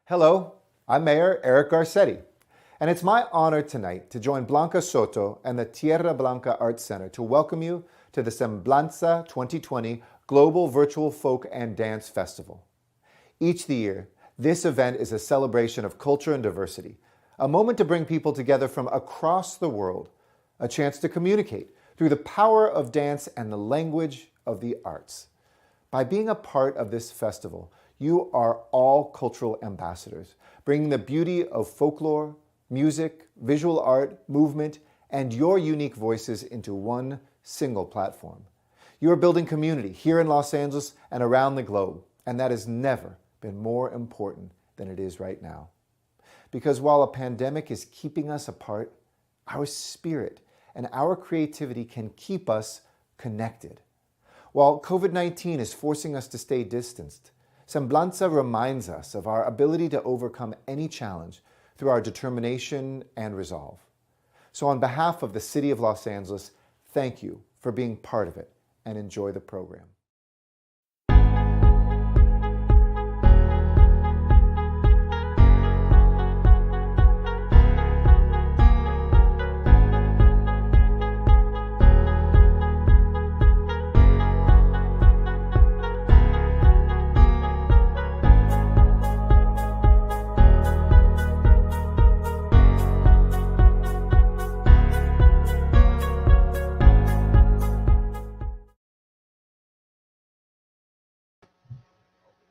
Hello, I'm Mayor Eric Garcetti, and it's my honor tonight to join Blanca Soto and the Tierra Blanca Arts Center to welcome you to the SEMBLANZA 2020 Global Virtual Folk and Dance Festival. Each year, this event is a celebration of culture and diversity, a moment to bring people together from across the world, a chance to communicate through the power of dance and the language of the arts. By being a part of this festival, you are all cultural ambassadors, bringing the beauty of folklore, music, visual art, movement, and your unique voices into one single platform. You are building community here in Los Angeles and around the globe, and that has never been more important than it is right now. Because while a pandemic is keeping us apart, our spirit and our creativity can keep us connected. While COVID-19 is forcing us to stay distanced, Semblanza reminds us of our ability to overcome any challenge through our determination and resolve. So on behalf of the City of Los Angeles, thank you for being part of it and enjoy the program.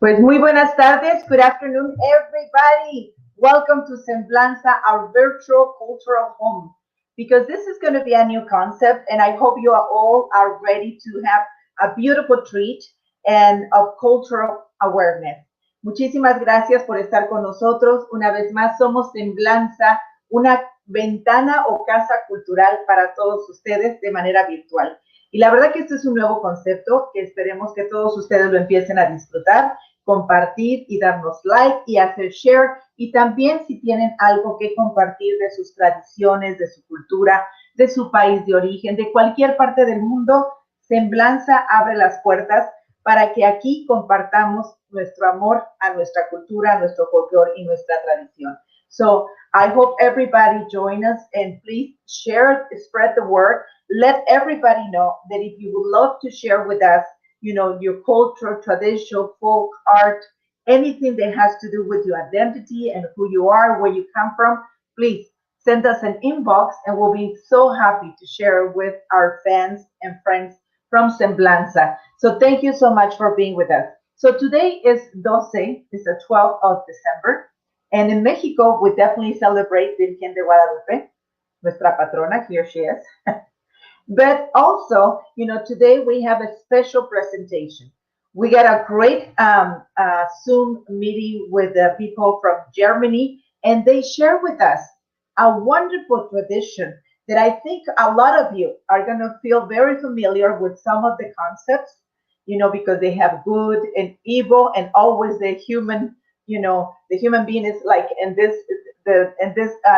Pues muy buenas tardes. Good afternoon, everybody. Welcome to Semblanza, our virtual cultural home. Because this is going to be a new concept, and I hope you all are ready to have a beautiful treat and of cultural awareness. Muchísimas gracias por estar con nosotros. Una vez más, somos Semblanza, una ventana o casa cultural para todos ustedes de manera virtual. Y la verdad que este es un nuevo concepto que esperemos que todos ustedes lo empiecen a disfrutar, compartir y darnos like y hacer share. Y también si tienen algo que compartir de sus tradiciones, de su cultura, de su país de origen, de cualquier parte del mundo, Semblanza abre las puertas para que aquí compartamos nuestro amor a nuestra cultura, a nuestro folclore y nuestra tradición. So I hope everybody join us and please share, spread the word. Let everybody know that if you would love to share with us, you know, your culture, tradition, folk, art, anything that has to do with your identity and who you are, where you come from, please send us an inbox and we'll be so happy to share with our fans and friends from Semblanza. So thank you so much for being with us. So today is 12, it's the 12th of December. And in Mexico, we definitely celebrate Virgen de Guadalupe, nuestra patrona, here she is. But also, you know, today we have a special presentation. We got a great Zoom meeting with the people from Germany, and they share with us a wonderful tradition that I think a lot of you are going to feel very familiar with some of the concepts, you know, because they have good and evil, and always the human, you know, the human being is like in this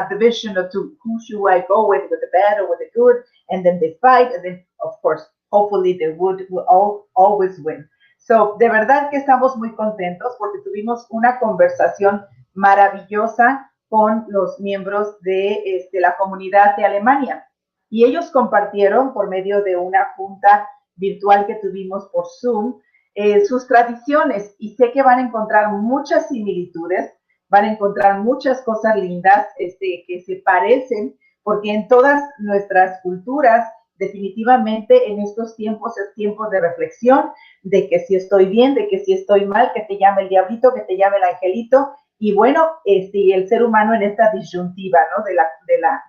division of two, who should I go with the bad or with the good, and then they fight, and then of course hopefully the good will always win. So de verdad que estamos muy contentos porque tuvimos una conversación maravillosa con los miembros de la comunidad de Alemania, y ellos compartieron por medio de una junta virtual que tuvimos por Zoom sus tradiciones, y sé que van a encontrar muchas similitudes, van a encontrar muchas cosas lindas que se parecen, porque en todas nuestras culturas, definitivamente en estos tiempos es tiempo de reflexión, de que si estoy bien, de que si estoy mal, que te llame el diablito, que te llame el angelito, y bueno, el ser humano en esta disyuntiva, ¿no?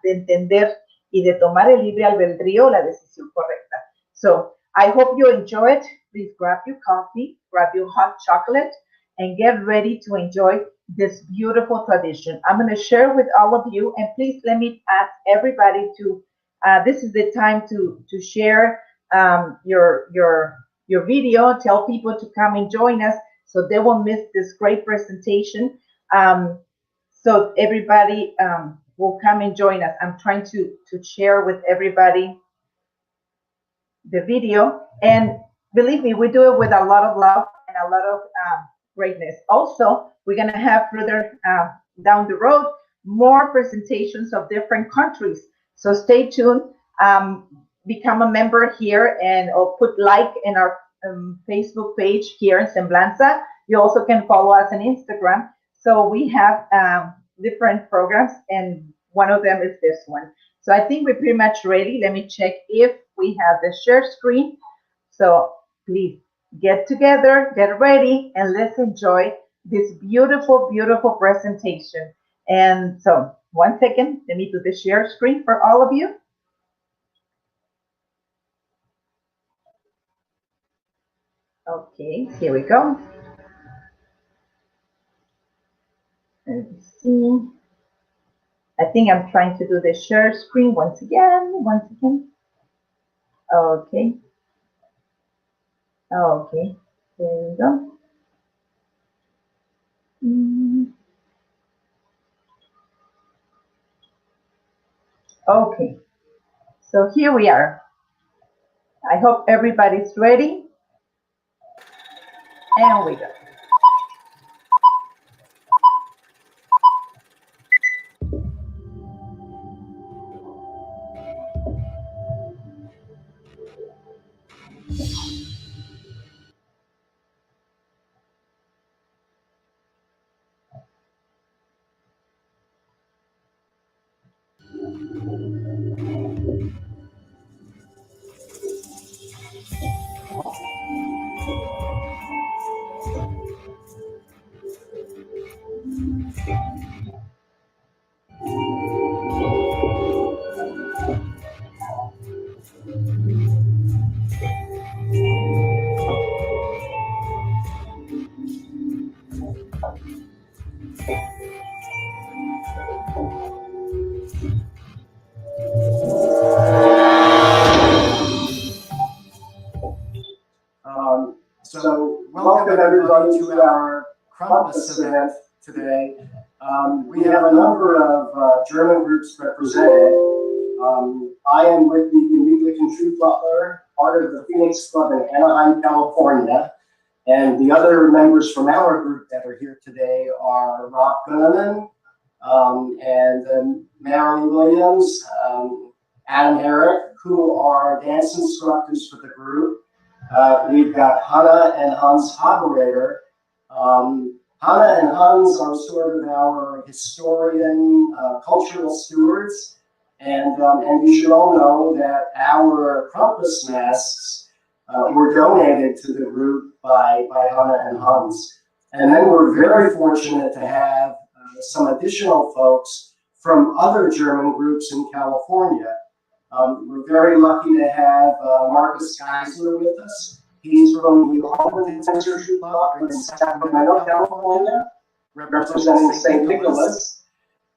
De entender y de tomar el libre albedrío, la decisión correcta. So, I hope you enjoy it. Please grab your coffee, grab your hot chocolate, and get ready to enjoy this beautiful tradition. I'm going to share with all of you, and please let me ask everybody to, this is the time to share your video, tell people to come and join us so they won't miss this great presentation. So everybody will come and join us. I'm trying to share with everybody the video, and believe me, we do it with a lot of love and a lot of greatness. Also, we're going to have further down the road more presentations of different countries. So stay tuned. Become a member here and or put like in our Facebook page here in Semblanza. You also can follow us on Instagram. So we have different programs, and one of them is this one. So I think we're pretty much ready. Let me check if we have the share screen. So please get together, get ready, and let's enjoy this beautiful, beautiful presentation. And so, one second, let me do the share screen for all of you. Okay, here we go. Let's see. I think I'm trying to do the share screen once again. Okay. Okay, there we go. Okay, so here we are. I hope everybody's ready. And we go. So welcome everybody to our Krampus event today. We have a number of German groups represented. I am with the Gemütlichen Schublattler, part of the Phoenix Club in Anaheim, California. And the other members from our group that are here today are Rob Gunnerman and Mary Williams, Adam Herrick, who are dance instructors for the group. We've got Hannah and Hans Habereiter. Hannah and Hans are sort of our historian, cultural stewards, and you should all know that our Krampus masks were donated to the group by Hannah and Hans. And then we're very fortunate to have some additional folks from other German groups in California. We're very lucky to have Marcus Geisler with us. He's from the Alvin Censorship Club in Sacramento, California, representing St. Nicholas.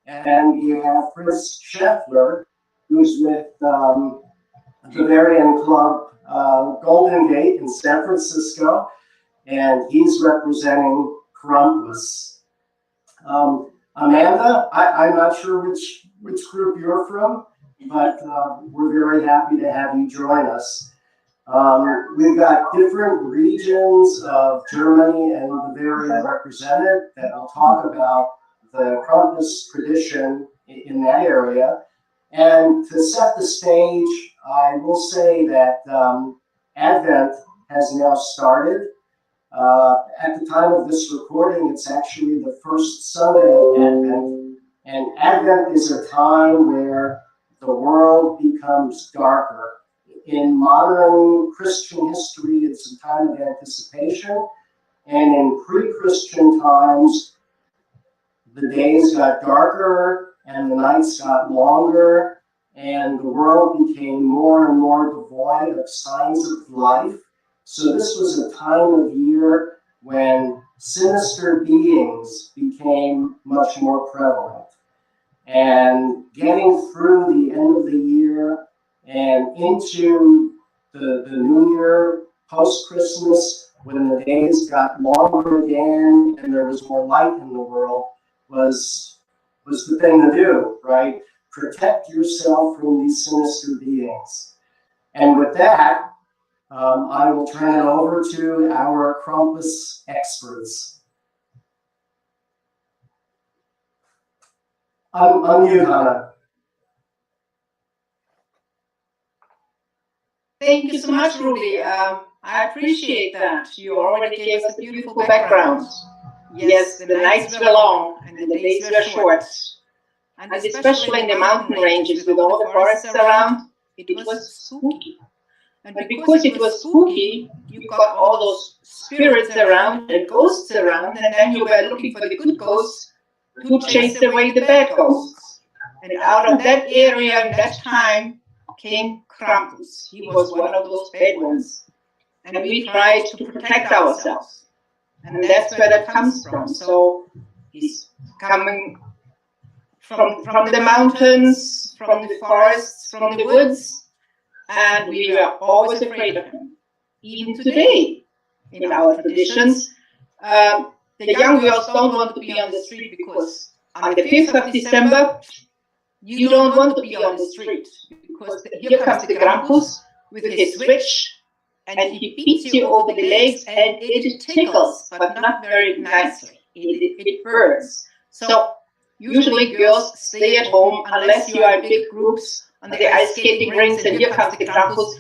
And we have Chris Scheffler, who's with the Bavarian Club Golden Gate in San Francisco, and he's representing Krampus. Amanda, I'm not sure which group you're from, but we're very happy to have you join us. We've got different regions of Germany and Bavaria represented that will talk about the Krampus tradition in that area. And to set the stage, I will say that Advent has now started. At the time of this recording, it's actually the first Sunday of Advent. And Advent is a time where the world becomes darker. In modern Christian history, it's a time of anticipation. And in pre-Christian times, the days got darker and the nights got longer, and the world became more and more devoid of signs of life. So this was a time of year when sinister beings became much more prevalent. And getting through the end of the year and into the new year, post-Christmas, when the days got longer again and there was more light in the world, was the thing to do, right? Protect yourself from these sinister beings. And with that, I will turn it over to our Krampus experts. I'm you, Hannah. Thank you so much, Ruby. I appreciate that. You already gave us a beautiful background. Yes, the nights were long and the days were short. And especially in the mountain ranges with all the forests around, it was spooky. And because it was spooky, you got all those spirits around and ghosts around, and then you were looking for the good ghosts to chase away the bad ghosts. And out of that area in that time came Krampus. He was one of those bad ones. And we tried to protect ourselves. And that's where that comes from. So he's coming from the mountains, from the forests, from the woods, and we were always afraid of him. Even today, in our traditions, the young girls don't want to be on the street because on the 5th of December, you don't want to be on the street because here comes the Krampus with his switch, and he beats you over the legs, and it tickles, but not very nicely. It burns. So usually girls stay at home unless you are in big groups on the ice skating rinks, and here comes the Krampus.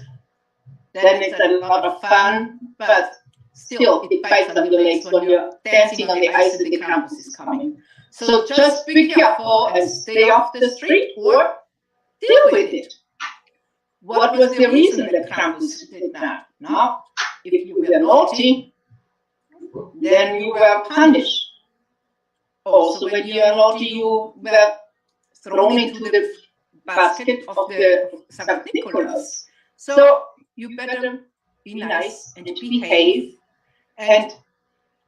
Then it's a lot of fun, but still it bites on your legs when you're dancing on the ice and the Krampus is coming. So just be careful and stay off the street or deal with it. What was the reason that Krampus did that? Now, if you were naughty, then you were punished. Also, when you are naughty, you were thrown into the basket of the St. Nicholas. So you better be nice and behave and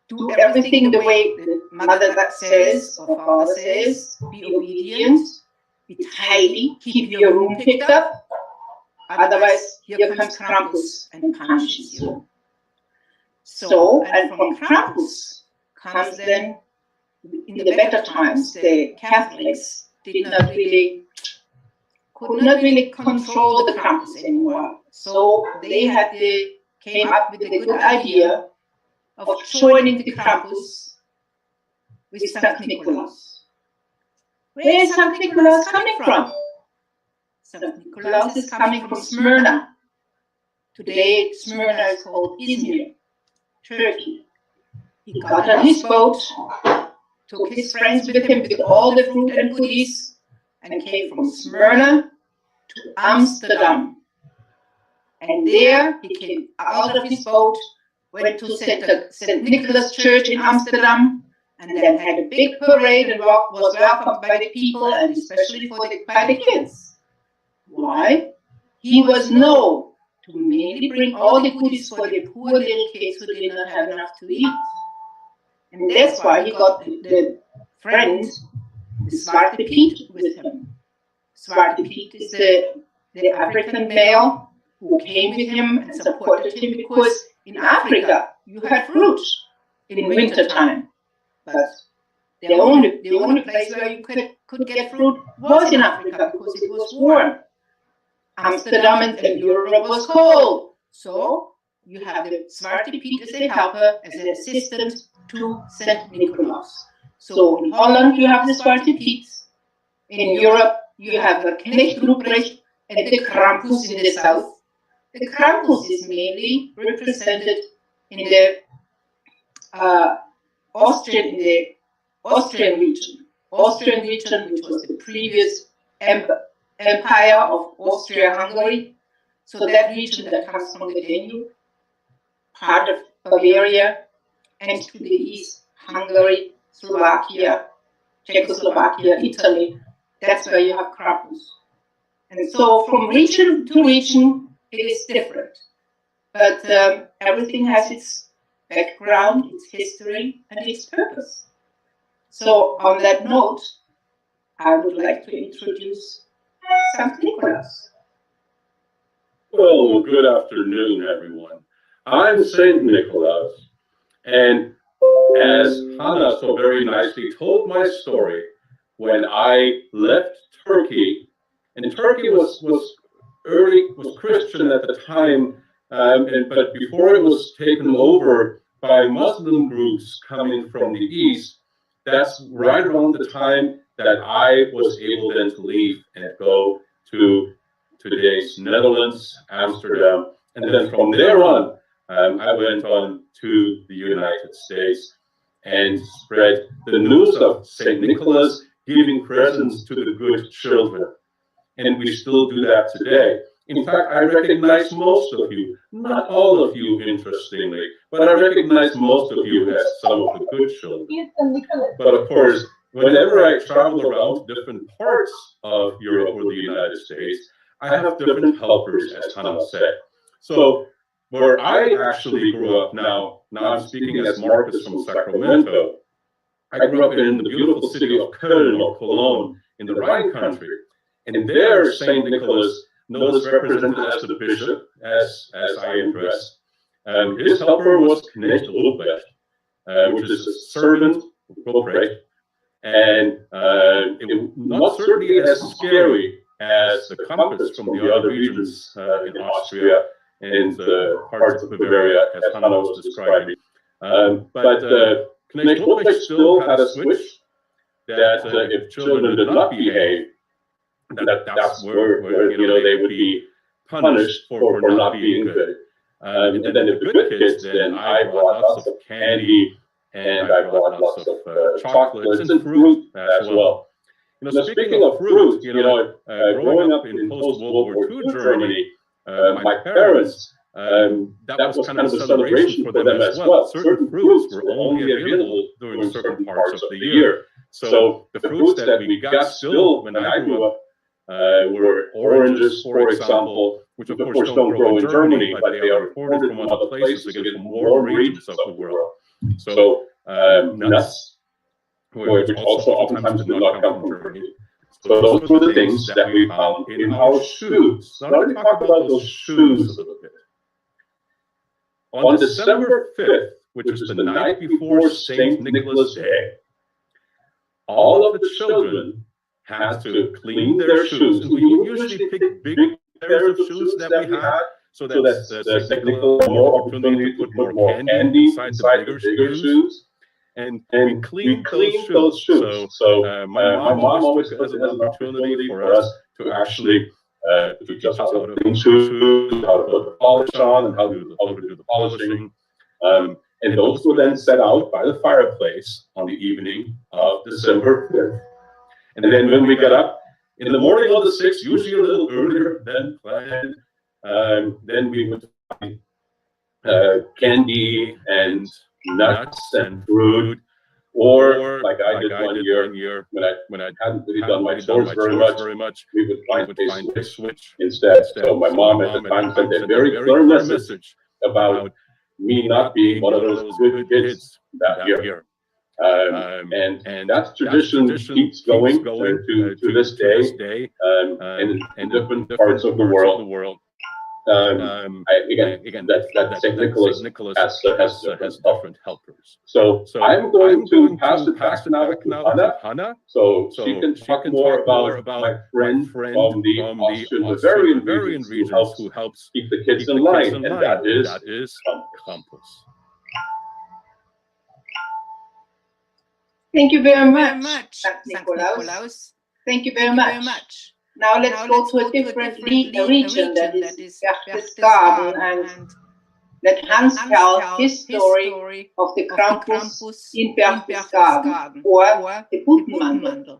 do everything the way the mother says or father says. Be obedient, be tidy, keep your room picked up. Otherwise, here comes Krampus and punishes you. So, and from Krampus comes then, in the better times, the Catholics could not really control the Krampus anymore. So they came up with a good idea of joining the Krampus with St. Nicholas. Where is St. Nicholas coming from? St. Nicholas is coming from Smyrna. Today, Smyrna is called Izmir, Turkey. He got on his boat, took his friends with him with all the fruit and goodies, and came from Smyrna to Amsterdam. And there he came out of his boat, went to St. Nicholas Church in Amsterdam, and then had a big parade and was welcomed by the people, and especially by the kids. Why? He was known to mainly bring all the goodies for the poor little kids who did not have enough to eat. And that's why he got the friend, the Zwarte Piet, with him. Zwarte Piet is the African male who came with him and supported him because in Africa you had fruit in winter time. But the only place where you could get fruit was in Africa because it was warm. Amsterdam and Europe was cold. So you have the Zwarte Piet as a helper, as an assistant to St. Nicholas. So in Holland you have the Zwarte Piet. In Europe you have the Knecht Ruprecht and the Krampus in the south. The Krampus is mainly represented in the Austrian region. Austrian region, which was the previous empire of Austria-Hungary. So that region that comes from the Danube, part of Bavaria, and to the east, Hungary, Slovakia, Czechoslovakia, Italy. That's where you have Krampus. And so from region to region, it is different. But everything has its background, its history, and its purpose. So on that note, I would like to introduce St. Nicholas. Well, good afternoon, everyone. I'm St. Nicholas, and as Hannah so very nicely told my story, when I left Turkey, and Turkey was Christian at the time, but before it was taken over by Muslim groups coming from the east, that's right around the time that I was able then to leave and go to today's Netherlands, Amsterdam, and then from there on, I went on to the United States and spread the news of St. Nicholas giving presents to the good children. And we still do that today. In fact, I recognize most of you, not all of you, interestingly, but I recognize most of you as some of the good children. But of course, whenever I travel around different parts of Europe or the United States, I have different helpers, as Hannah said. So where I actually grew up, now I'm speaking as Marcus from Sacramento, I grew up in the beautiful city of Köln or Cologne in the Rhine country. And there, St. Nicholas, known as represented as the bishop, as I addressed. His helper was Knecht Ruprecht, which is a servant of Ruprecht, and it was not certainly as scary as the Krampus from the other regions in Austria and the parts of Bavaria, as Hannah was describing. But Knecht Ruprecht still had a switch that if children did not behave, that's where they would be punished for not being good. And then the good kids, then I brought lots of candy and I brought lots of chocolates and fruit as well. Speaking of fruit, growing up in post-World War II Germany, my parents, that was kind of a celebration for them as well. Certain fruits were only available during certain parts of the year. So the fruits that we got still when I grew up were oranges, for example, which of course don't grow in Germany, but they are imported from other places, again, from warm regions of the world. So nuts, which also oftentimes did not come from Germany. So those were the things that we found in our shoes. Now let me talk about those shoes a little bit. On December 5th, which was the night before St. Nicholas Day, all of the children had to clean their shoes. And we would usually pick big pairs of shoes that we had, so that St. Nicholas had more opportunity to put more candy inside the bigger shoes. And we cleaned those shoes. So my mom always took it as an opportunity for us to actually teach us how to clean shoes, how to put polish on, and how to do the polishing. And those were then set out by the fireplace on the evening of December 5th. And then when we got up in the morning of the 6th, usually a little earlier than planned, then we would find candy and nuts and fruit, or like I did one year when I hadn't really done my chores very much, we would find a switch instead. So my mom at the time sent a very clear message about me not being one of those good kids that year. And that tradition keeps going to this day in different parts of the world. Again, that St. Nicholas has different helpers. So I'm going to pass it back now to Hannah, so she can talk more about my friend from the Austrian Bavarian regions who helps keep the kids in line, and that is Krampus. Thank you very much, St. Nikolaus. Thank you very much. Now let's go to a different region, that is Berchtesgaden, and let Hans tell his story of the Krampus in Berchtesgaden, or the Puttenmandel.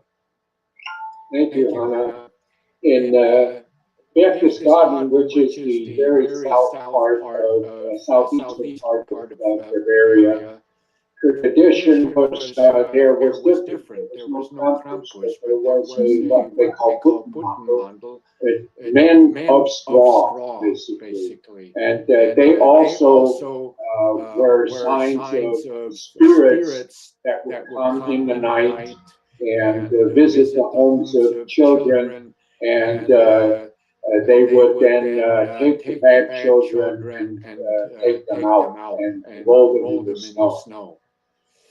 Thank you, Hannah. In Berchtesgaden, which is the very southeastern part of Bavaria, the tradition was there was different. There was no Krampus, but there was what they call Puttenmandel, men of straw, basically. And they also were signs of spirits that would come in the night and visit the homes of children, and they would then take the bad children and take them out and roll them in the snow.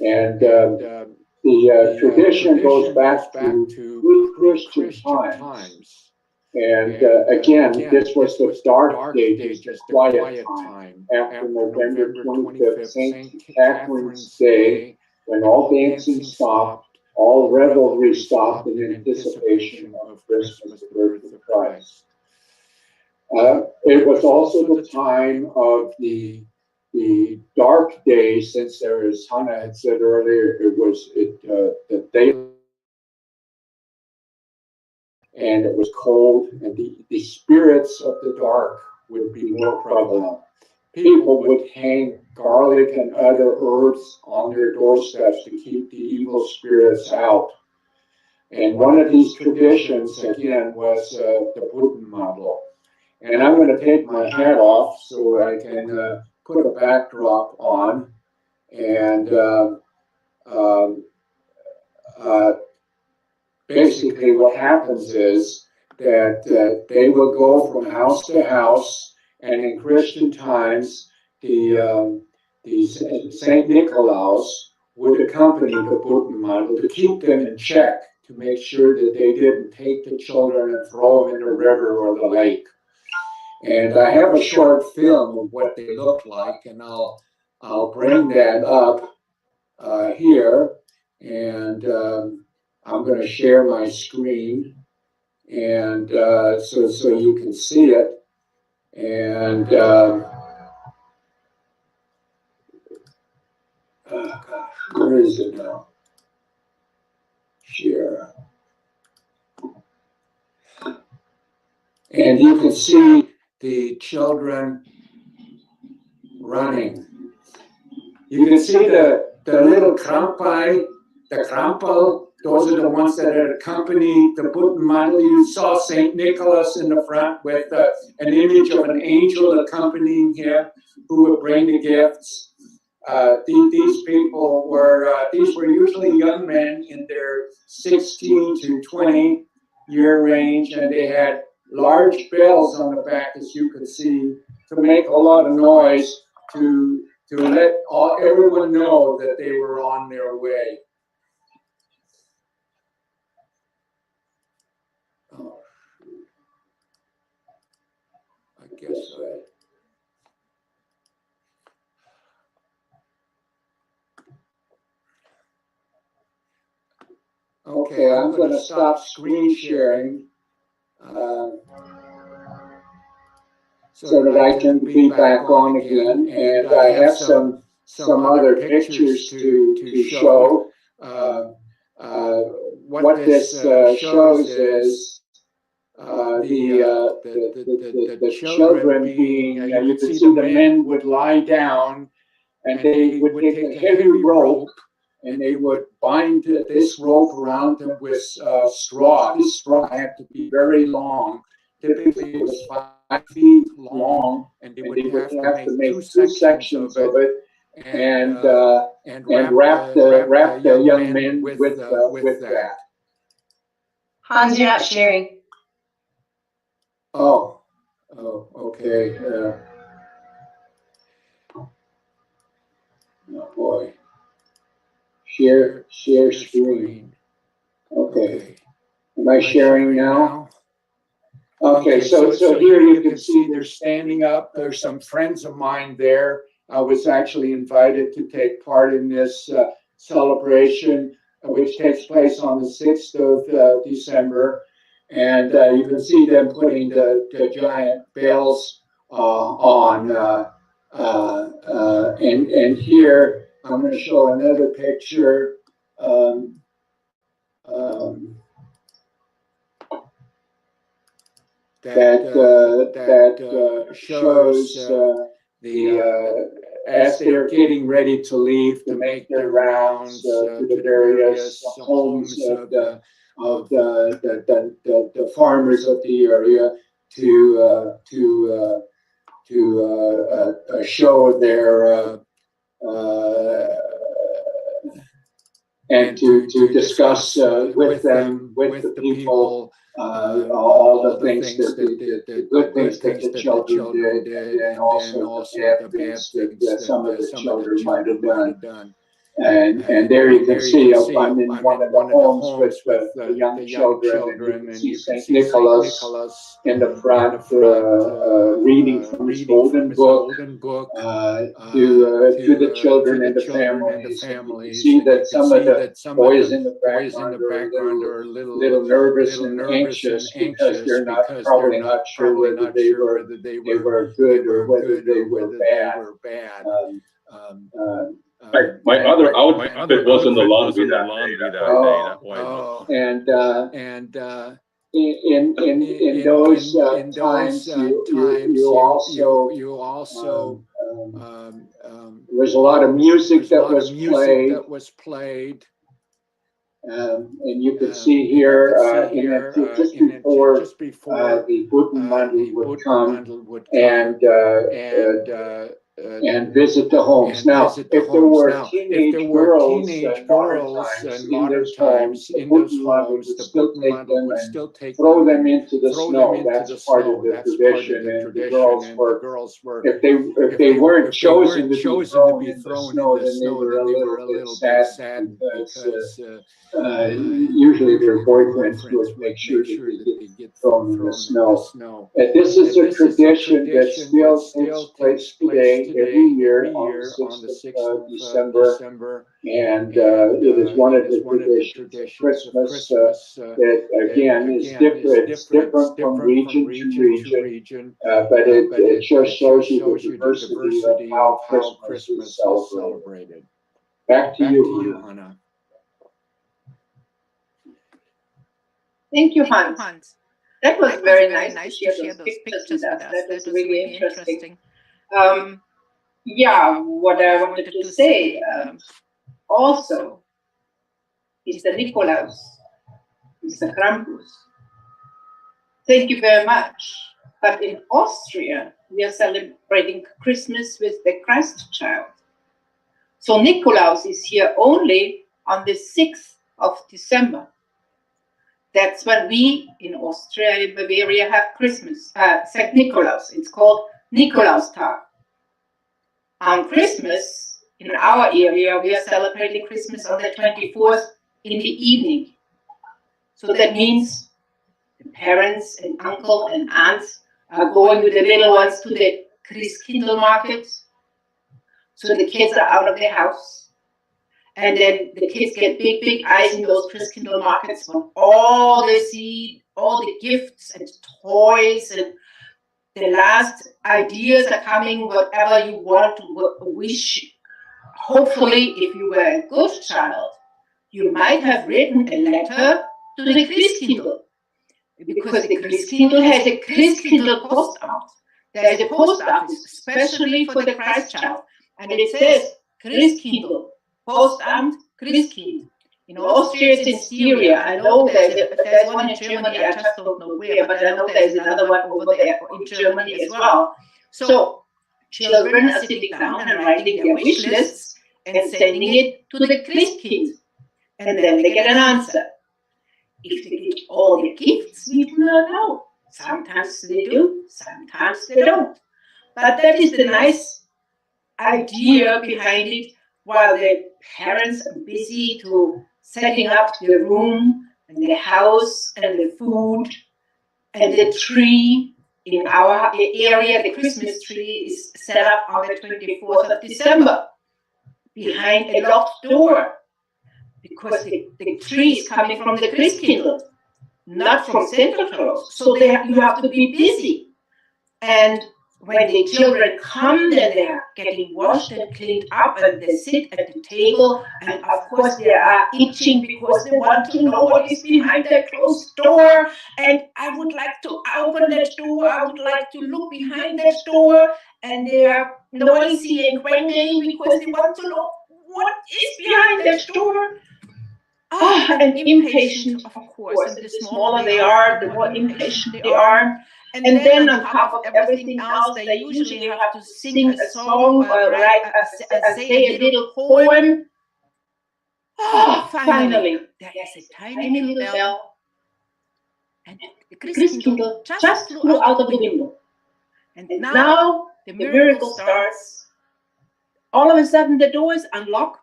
And the tradition goes back to pre-Christian times. And again, this was the dark ages, the quiet time, after November 25th, St. Catherine's Day, when all dancing stopped, all revelry stopped in anticipation of Christmas, the birth of Christ. It was also the time of the dark days, since there, as Hannah had said earlier, it was the day, and it was cold, and the spirits of the dark would be more prevalent. People would hang garlic and other herbs on their doorsteps to keep the evil spirits out. And one of these traditions, again, was the Buttenmandel. And I'm going to take my hat off so I can put a backdrop on. And basically what happens is that they will go from house to house, and in Christian times, the St. Nicolaus would accompany the Buttenmandel to keep them in check, to make sure that they didn't take the children and throw them in the river or the lake. And I have a short film of what they look like, and I'll bring that up here, and I'm going to share my screen, and so you can see it. And gosh, where is it now? Share. And you can see the children running. You can see the little Krampai, the Krampel. Those are the ones that had accompanied the Buttenmandel. You saw St. Nicholas in the front with an image of an angel accompanying him, who would bring the gifts. These people were usually young men in their 16 to 20 year range, and they had large bells on the back, as you could see, to make a lot of noise, to let everyone know that they were on their way. Oh, I guess Okay, I'm going to stop screen sharing so that I can be back on again, and I have some other pictures to show. What this shows is the children being, you can see the men would lie down, and they would take a heavy rope, and they would bind this rope around them with straw. This straw had to be very long. Typically it was 5 feet long, and they would have to make two sections of it, and wrap the young men with that. Hans, you're not sharing. Oh, okay. Oh boy. Share screen. Okay. Am I sharing now? Okay, so here you can see they're standing up. There's some friends of mine there. I was actually invited to take part in this celebration, which takes place on the 6th of December. And you can see them putting the giant bells on. And here, I'm going to show another picture. That shows as they are getting ready to leave to make their rounds to the various homes of the farmers of the area to show their and to discuss with them, with the people, all the things the good things that the children did, and also the bad things that some of the children might have done. And there you can see I'm in one of the homes with the young children, and you can see Saint Nicholas in the front reading from his golden book to the children and the families. And you can see that some of the boys in the background are a little nervous and anxious because they're probably not sure whether they were good or whether they were bad. My other outfit was in the laundry that day. That white and in those times, you also there's a lot of music that was played. And you can see here, just before the Butenmandel would come and visit the homes. Now, if there were teenage girls in modern times in those homes, the Butenmandel would still take them, throw them into the snow. That's part of the tradition. And the girls were, if they weren't chosen to be thrown in the snow, then they were a little bit sad because usually their boyfriends would make sure that they get thrown in the snow. And this is a tradition that still takes place today, every year on the 6th of December, and it is one of the traditions of Christmas that again is different. It's different from region to region, but it just shows you the diversity of how Christmas is celebrated. Back to you, Hannah. Thank you, Hans. That was very nice to share those pictures with us. That was really interesting. Yeah, what I wanted to say also is the Nikolaus, is the Krampus. Thank you very much. But in Austria, we are celebrating Christmas with the Christ child. So Nikolaus is here only on the 6th of December. That's when we in Austria, in Bavaria, have Christmas, St. Nikolaus. It's called Nikolaustag. On Christmas, in our area, we are celebrating Christmas on the 24th in the evening. So that means the parents and uncle and aunts are going with the little ones to the Christkindl market. So the kids are out of the house. And then the kids get big eyes in those Christkindl markets when all they see, all the gifts and toys and the last ideas are coming, whatever you want to wish. Hopefully, if you were a good child, you might have written a letter to the Christkindl. Because the Christkindl has a Christkindl Postamt. There's a post office, especially for the Christ child. And it says Christkindl. Postamt, Christkind. In Austria, it's in Styria. I know there's one in Germany, I just don't know where, but I know there's another one over there in Germany as well. So children are sitting down and writing their wish lists and sending it to the Christkind. And then they get an answer. If they get all the gifts, we do not know. Sometimes they do, sometimes they don't. But that is the nice idea behind it. While the parents are busy to setting up the room and the house and the food and the tree. In our area, the Christmas tree is set up on the 24th of December behind a locked door because the tree is coming from the Christkindl, not from Santa Claus. So you have to be busy. And when the children come, then they are getting washed and cleaned up and they sit at the table, and of course they are itching because they want to know what is behind that closed door. And I would like to open that door, I would like to look behind that door, and they are noisy and quenging because they want to know what is behind that door. And impatient, of course, and the smaller they are, the more impatient they are. And then on top of everything else, they usually have to sing a song or say a little poem. Finally, there is a tiny little bell, and the Christkindl just flew out of the window. And now the miracle starts. All of a sudden, the door is unlocked.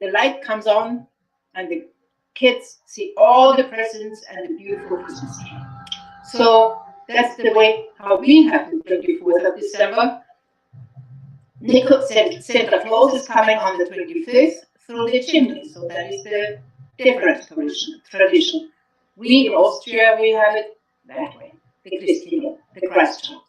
the light comes on and the kids see all the presents and the beautiful Christmas tree. So that's the way how we have the 24th of December. Santa Claus is coming on the 25th through the chimney, so that is the different tradition. We in Austria, we have it that way, the Christkind, the Christ child.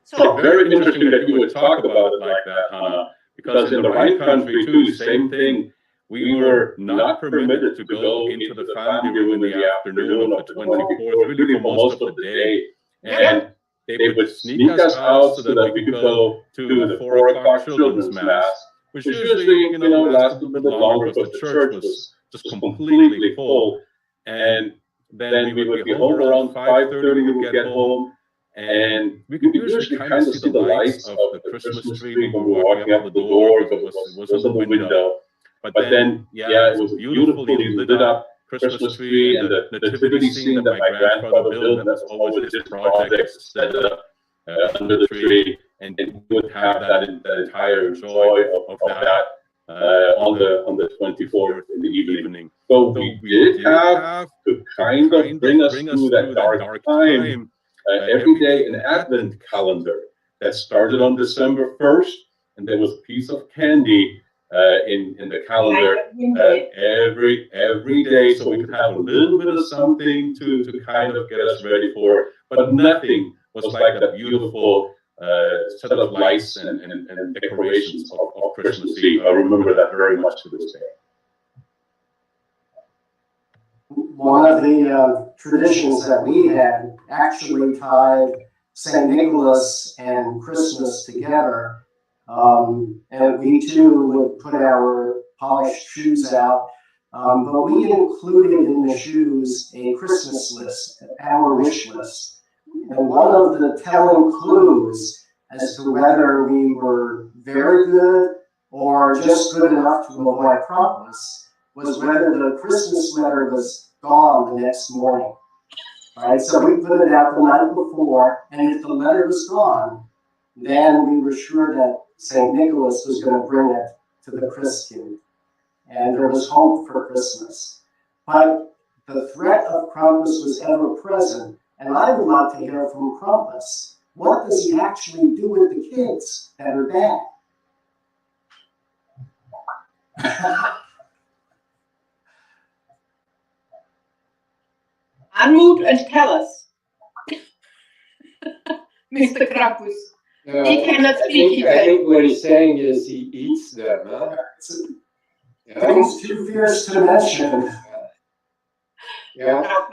So very interesting that you would talk about it like that, Hannah, because in the Rhine country too, same thing. We were not permitted to go into the family room in the afternoon of the 24th, really for most of the day. And they would sneak us out so that we could go to the 4 o'clock children's mass, which usually, lasted a little bit longer because the church was just completely full. And then we would be home around 5:30, we would get home, and we could usually kind of see the lights of the Christmas tree when we were walking up the door, because it was in the window. But then, it was beautifully lit up Christmas tree, and the nativity scene that my grandfather built, and that's always his project, set up under the tree, and we would have that entire joy of that on the 24th in the evening. So we did have to kind of bring us through that dark time every day, an Advent calendar that started on December 1st, and there was a piece of candy in the calendar every day, so we could have a little bit of something to kind of get us ready for it. But nothing was like that beautiful set of lights and decorations of Christmas Eve. I remember that very much to this day. One of the traditions that we had actually tied St. Nicholas and Christmas together. And we too would put our polished shoes out, but we included in the shoes a Christmas list, our wish list. And one of the telling clues as to whether we were very good or just good enough to avoid Krampus was whether the Christmas letter was gone the next morning. All right, so we put it out the night before, and if the letter was gone, then we were sure that St. Nicholas was going to bring it to the Christkind, and there was hope for Christmas. But the threat of Krampus was ever present, and I would like to hear from Krampus. What does he actually do with the kids that are bad? Unmute and tell us, Mr. Krampus. He cannot speak. I think what he's saying is he eats them, huh? Things too fierce to mention. Yeah. Now,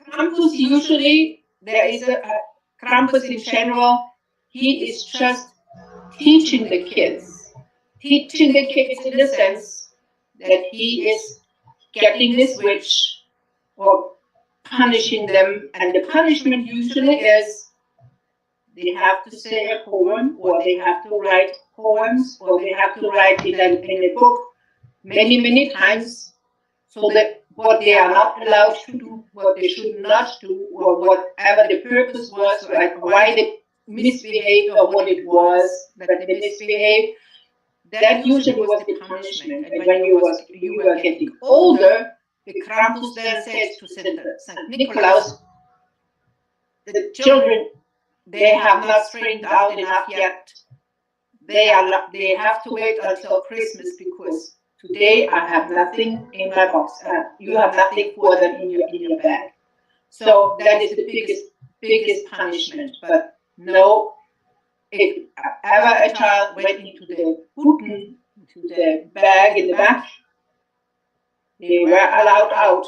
Krampus usually, there is a Krampus in general, he is just teaching the kids. Teaching the kids in the sense that he is getting this witch or punishing them, and the punishment usually is they have to say a poem, or they have to write poems, or they have to write it in a book many times, so that what they are not allowed to do, what they should not do, or whatever the purpose was, like why they misbehaved or what it was that they misbehaved, that usually was the punishment. And when you were getting older, the Krampus then said to St. Nicholas, the children, they have not straightened out enough yet. They have to wait until Christmas, because today I have nothing in my box. You have nothing for them in your bag. So that is the biggest punishment. But no, if ever a child went into the Huten, into the bag in the back, they were allowed out.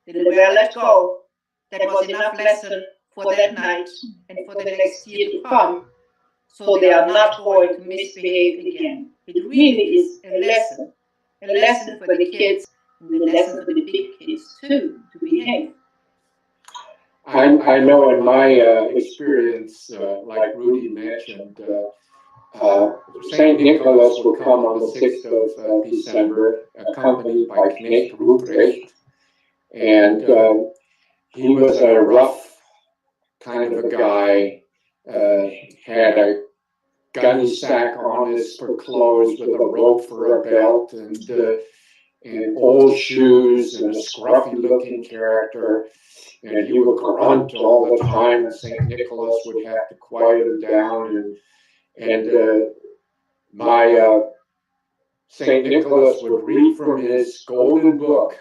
They were let go. That was enough lesson for that night and for the next year to come. So they are not going to misbehave again. It really is a lesson for the kids, and a lesson for the big kids too, to behave. I know in my experience, like Rudy mentioned, St. Nicholas will come on the 6th of December, accompanied by Knecht Ruprecht. And he was a rough kind of a guy, had a gunny sack on for clothes with a rope for a belt, and old shoes, and a scruffy-looking character. And he would grunt all the time, and St. Nicholas would have to quiet him down. And my St. Nicholas would read from his golden book,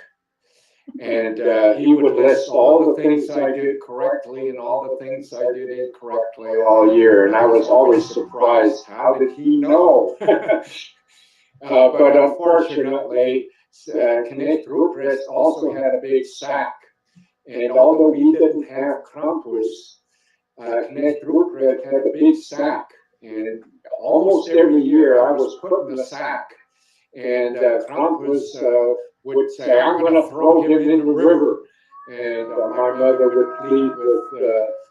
and he would list all the things I did correctly and all the things I did incorrectly all year. And I was always surprised, how did he know? But unfortunately, Knecht Ruprecht also had a big sack. And although we didn't have Krampus, Knecht Ruprecht had a big sack. And almost every year I was put in the sack. And Krampus would say, I'm going to throw him in the river. And my mother would plead with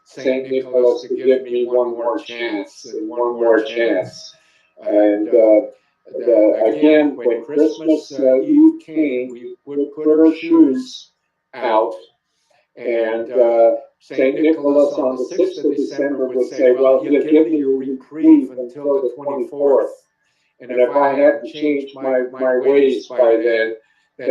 St. Nicholas to give me one more chance and one more chance. And again, when Christmas Eve came, we would put our shoes out. And St. Nicholas on the 6th of December would say, well, he'll give me a reprieve until the 24th. And if I hadn't changed my ways by then he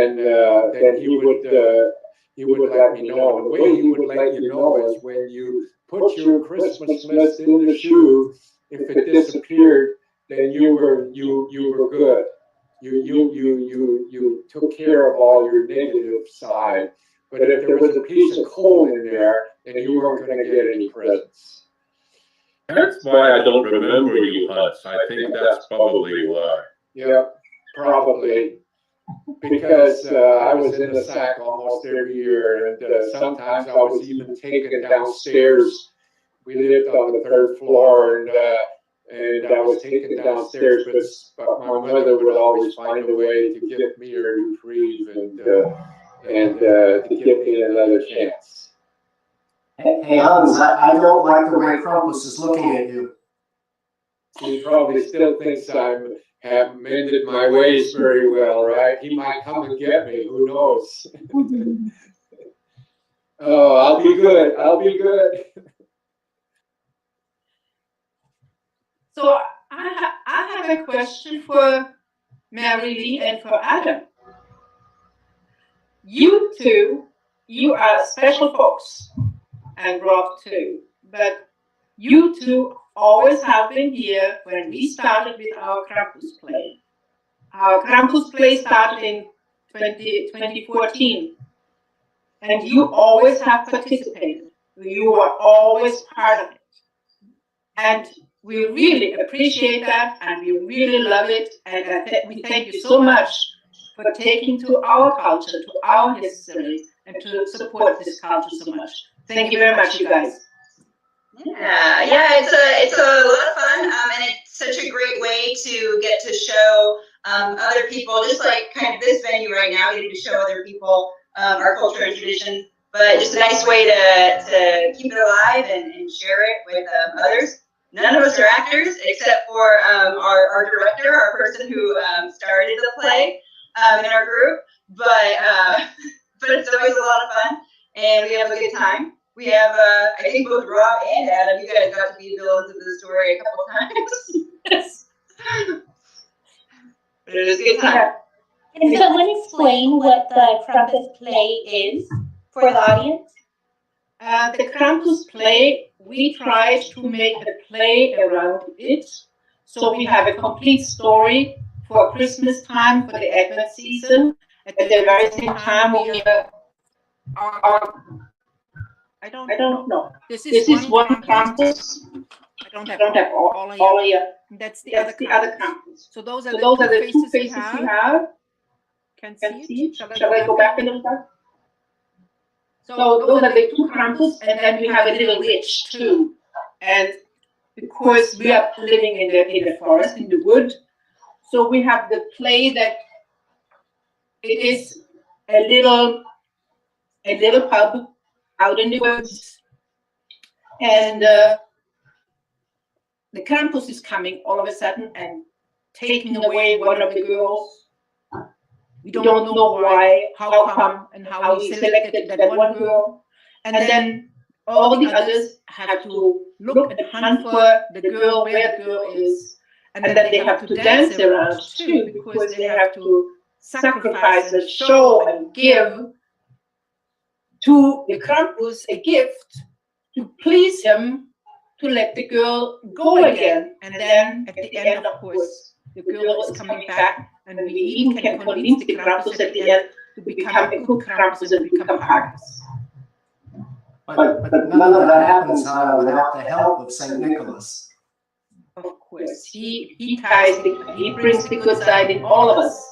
would let me know. And the way he would let you know is when you put your Christmas list in the shoe, if it disappeared, then you were good. You took care of all your negative side. But if there was a piece of coal in there, then you weren't going to get any presents. That's why I don't remember you, Hutz. I think that's probably why. Yeah, probably. Because I was in the sack almost every year, and sometimes I was even taken downstairs. We lived on the 3rd floor, and I was taken downstairs, but my mother would always find a way to give me a reprieve and to give me another chance. Hey Hans, I don't like the way Krampus is looking at you. He probably still thinks I have mended my ways very well, right? He might come and get me, who knows? Oh, I'll be good, I'll be good. So I have a question for Mary Lee and for Adam. You two, you are special folks, and Rob too, but you two always have been here when we started with our Krampus play. Our Krampus play started in 2014, and you always have participated. You were always part of it. And we really appreciate that, and we really love it, and we thank you so much for taking to our culture, to our history, and to support this culture so much. Thank you very much, you guys. Yeah, it's a lot of fun, and it's such a great way to get to show other people, just like kind of this venue right now, we get to show other people our culture and tradition, but just a nice way to keep it alive and share it with others. None of us are actors except for our director, our person who started the play in our group, but it's always a lot of fun, and we have a good time. We have, I think both Rob and Adam, you guys got to be villains of the story a couple times. Yes. But it was a good time. Can someone explain what the Krampus play is for the audience? The Krampus play, we tried to make a play around it. So we have a complete story for Christmas time, for the Advent season. At the very same time, we have I don't know. This is one Krampus. I don't have all here. That's the other Krampus. So those are the two faces we have. Can see. Shall I go back a little bit? So those are the two Krampus, and then we have a little witch too. And because we are living in the forest, in the wood, so we have the play that it is a little pub out in the woods, and the Krampus is coming all of a sudden and taking away one of the girls. We don't know why, how come, and how he selected that one girl. And then all the others have to look and hunt for the girl, where the girl is, and then they have to dance around too, because they have to sacrifice and show and give to the Krampus a gift to please him, to let the girl go again. And then at the end, of course, the girl is coming back, and we even can convince the Krampus at the end to become a good Krampus and become partners. But none of that happens without the help of St. Nicholas. Of course, he brings the good side in all of us.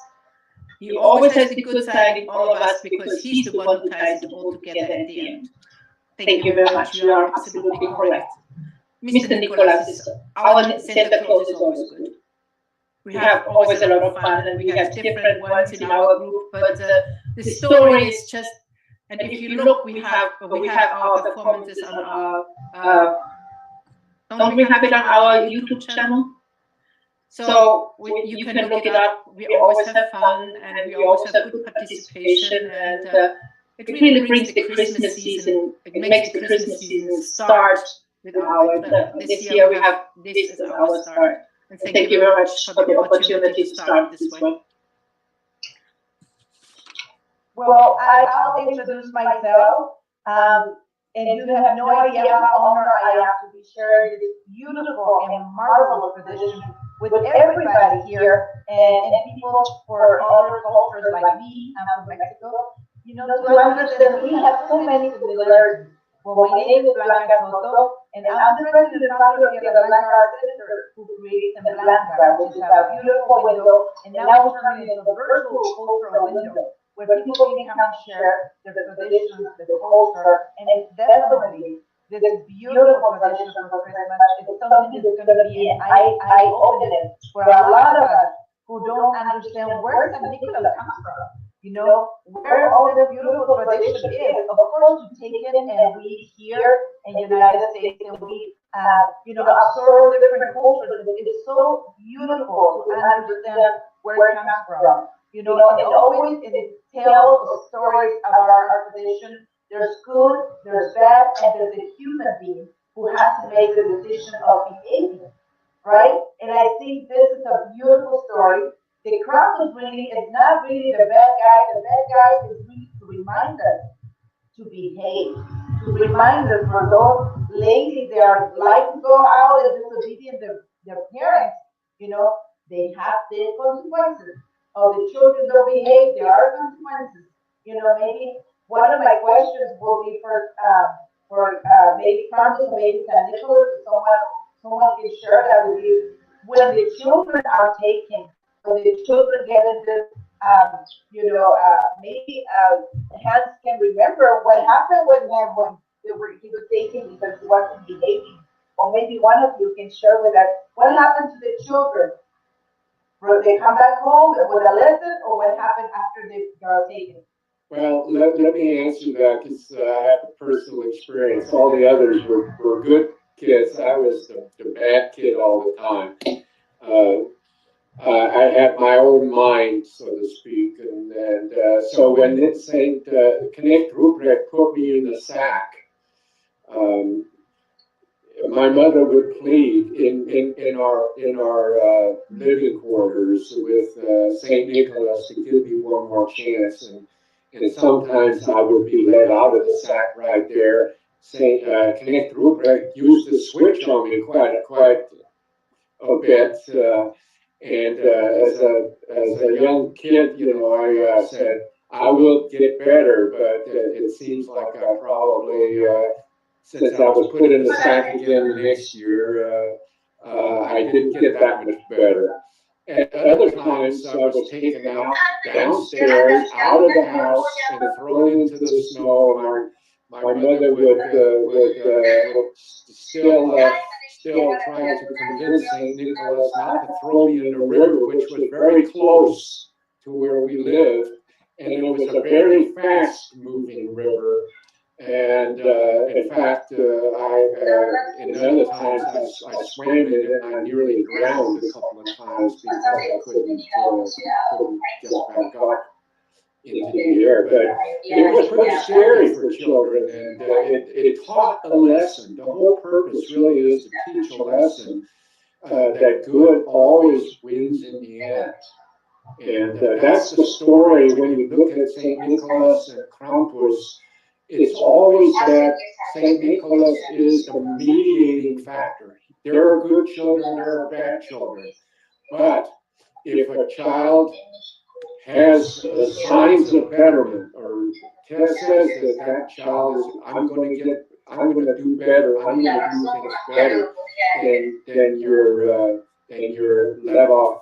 He always has the good side in all of us, because he's the one who ties it all together at the end. Thank you very much. You are absolutely correct. Mr. Nicholas is our Santa Claus is always good. We have always a lot of fun, and we have different ones in our group. But the story is just, and if you look, we have our performances on our. Don't we have it on our YouTube channel? So you can look it up. We always have fun, and we always have good participation, and it really brings the Christmas season. It makes the Christmas season start with our. This year we have this as our start. And thank you very much for the opportunity to start this way. Well, I'll introduce myself. And you have no idea how honored I am to be sharing this beautiful and marvelous tradition with everybody here and people for other cultures like me. I'm from Mexico. You know, to understand we have so many similarities. Well, my name is Blanca Soto, and I'm the president and founder of the Blanca Art Center, who creates SEMBLANZA, which is a beautiful window, and now we're turning it into a virtual cultural window, where people can come and share their traditions, their culture, and it's definitely this beautiful tradition for Christmas. It's something that's going to be an eye-opening for a lot of us who don't understand where St. Nicholas comes from. You know, where all this beautiful tradition is. Of course, we take it and we here in the United States, and we, absorb different cultures. It's so beautiful to understand where it comes from. You know, and always it tells stories about our tradition. There's good, there's bad, and there's a human being who has to make the decision of behaving, right? And I think this is a beautiful story. The Krampus really is not really the bad guy. The bad guy is really to remind us to behave, to remind us for those ladies that are like to go out and disobedient their parents, you know, they have the consequences. Of the children don't behave, there are consequences. You know, maybe one of my questions will be for maybe Krampus or maybe St. Nicholas, someone can share that with you. When the children are taken, when the children get into, maybe Hans can remember what happened when he was taken because he wasn't behaving. Or maybe one of you can share with us what happened to the children. Will they come back home with a lesson, or what happened after they are taken? Well, let me answer that, because I have a personal experience. All the others were good kids. I was the bad kid all the time. I had my own mind, so to speak, and so when Saint Knecht Ruprecht put me in the sack, my mother would plead in our living quarters with Saint Nicholas to give me one more chance, and sometimes I would be let out of the sack right there. Saint Knecht Ruprecht used to switch on me quite a bit. And as a young kid, you know, I said, I will get better, but it seems like I probably, since I was put in the sack again the next year, I didn't get that much better. At other times, I was taken out downstairs, out of the house, and thrown into the snow. My mother would still trying to convince St. Nicholas not to throw me in the river, which was very close to where we lived. And it was a very fast-moving river. And in fact, in other times I swam in it and I nearly drowned a couple of times because I couldn't get back up. into the air. But it was pretty scary for children, and it taught a lesson. The whole purpose really is to teach a lesson that good always wins in the end. And that's the story when you look at St. Nicholas and Krampus. It's always that St. Nicholas is the mediating factor. There are good children, there are bad children. But if a child has signs of betterment, or says that that child is, I'm going to do better, I'm going to do things better, then you're let off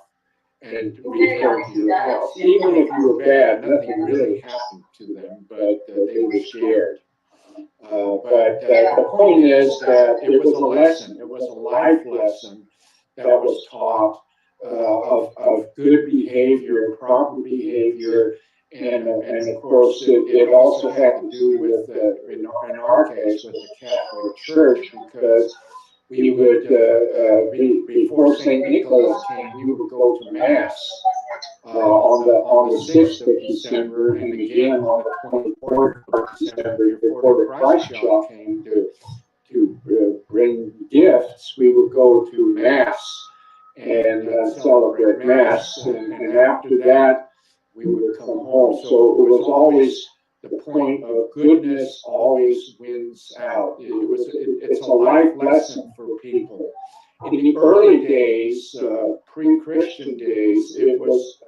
and return to your house. Even if you were bad, nothing really happened to them, but they were scared. But the point is that it was a lesson. It was a life lesson that was taught of good behavior, proper behavior, and of course it also had to do with, in our case, with the Catholic Church, because we would, before St. Nicholas came, we would go to Mass on the 6th of December, and again on the 24th of December, before the Christ child came to bring gifts. We would go to Mass and celebrate Mass, and after that, we would come home. So it was always the point of goodness always wins out. It's a life lesson for people. In the early days, pre-Christian days, it was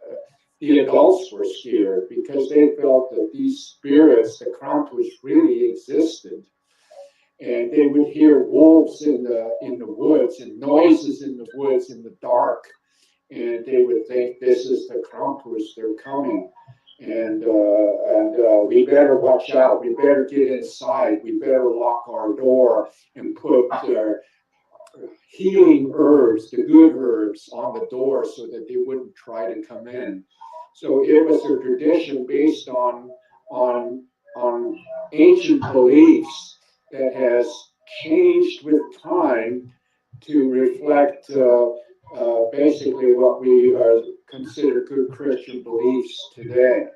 the adults were scared because they felt that these spirits, the Krampus, really existed, and they would hear wolves in the woods and noises in the woods in the dark, and they would think this is the Krampus, they're coming. And we better watch out. We better get inside. We better lock our door and put healing herbs, the good herbs, on the door so that they wouldn't try to come in. So it was a tradition based on ancient beliefs that has changed with time to reflect basically what we consider good Christian beliefs today.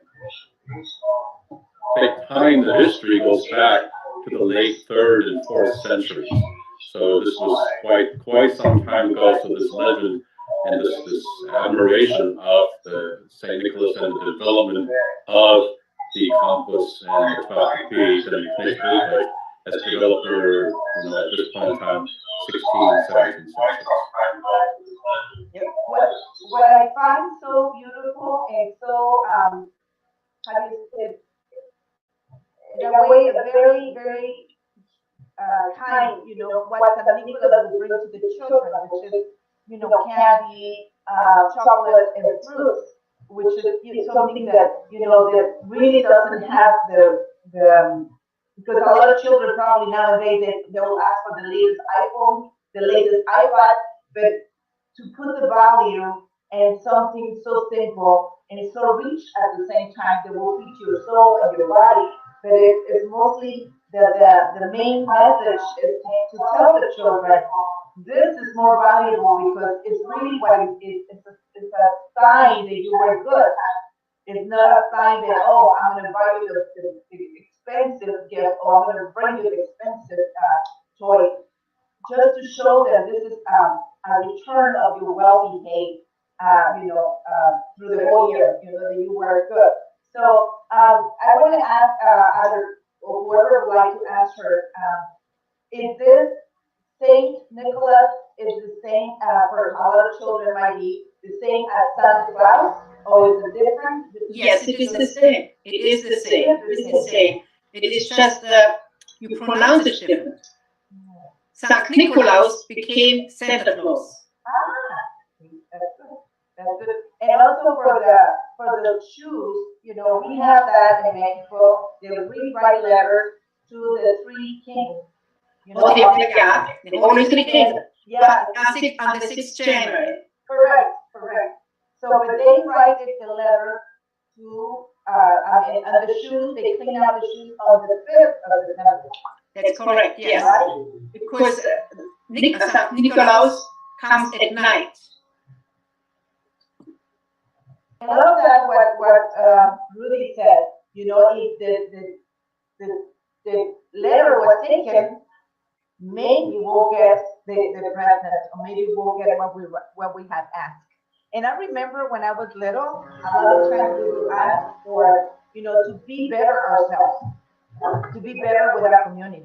The history goes back to the late 3rd and 4th centuries. So this was quite some time ago. So this legend and this admiration of the St. Nicholas and the development of the Krampus and the 12 Peaks and the Knick has developed over, at this point in time, 16th, 17th centuries. What I find so beautiful and so, how do you say, in a way, very, very kind, what St. Nicholas will bring to the children, which is, candy, chocolate, and fruits, which is something that, that really doesn't have the because a lot of children probably nowadays, they will ask for the latest iPhone, the latest iPad, but to put the value and something so simple and so rich at the same time that will feed your soul and your body. But it's mostly the main message is to tell the children this is more valuable because it's really what it is. It's a sign that you were good. It's not a sign that, oh, I'm going to buy you the expensive gift or I'm going to bring you the expensive toy. Just to show that this is a return of your well-behaved, through the whole year, that you were good. So I want to ask either or whoever would like to answer, is this Saint Nicholas is the same for a lot of children might be the same as Santa Claus, or is it different? Yes, it is the same. It is the same. It is the same. It is just you pronounce it different. Saint Nicholas became Santa Claus. That's good. That's good. And also for the shoes, we have that in Mexico. They rewrite letters to the three kings. The only 3 kings. Yeah. On the 6th January. Correct. So but they write the letter to and the shoes. They clean out the shoes on the 5th of December. That's correct. Yes, because Nicholas comes at night. I love that what Rudy said. You know, if the letter was taken, maybe we'll get the present, or maybe we'll get what we had asked. And I remember when I was little, a lot of times we would ask for, you know, to be better ourselves, to be better with our community,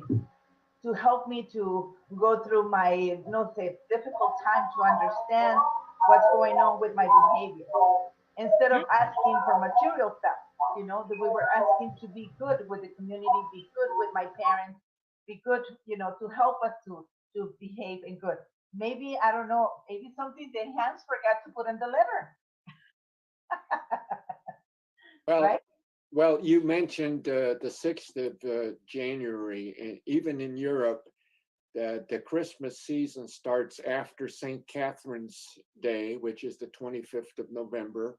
to help me to go through my, you know, say, difficult time to understand what's going on with my behavior. Instead of asking for material stuff, you know, that we were asking to be good with the community, be good with my parents, be good, you know, to help us to behave in good. Maybe, I don't know, maybe something that Hans forgot to put in the letter. Well, right? well, you mentioned the 6th of January, and even in Europe, the Christmas season starts after St. Catherine's Day, which is the 25th of November.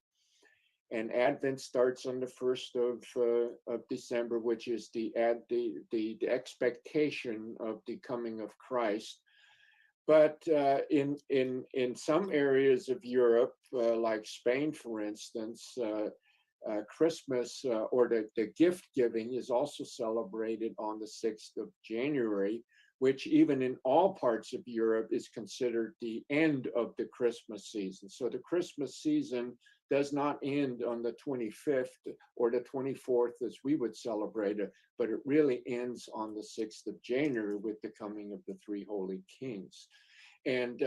And Advent starts on the 1st of December, which is the expectation of the coming of Christ. But in some areas of Europe, like Spain, for instance, Christmas or the gift giving is also celebrated on the 6th of January, which even in all parts of Europe is considered the end of the Christmas season. So the Christmas season does not end on the 25th or the 24th as we would celebrate it, but it really ends on the 6th of January with the coming of the three holy kings. And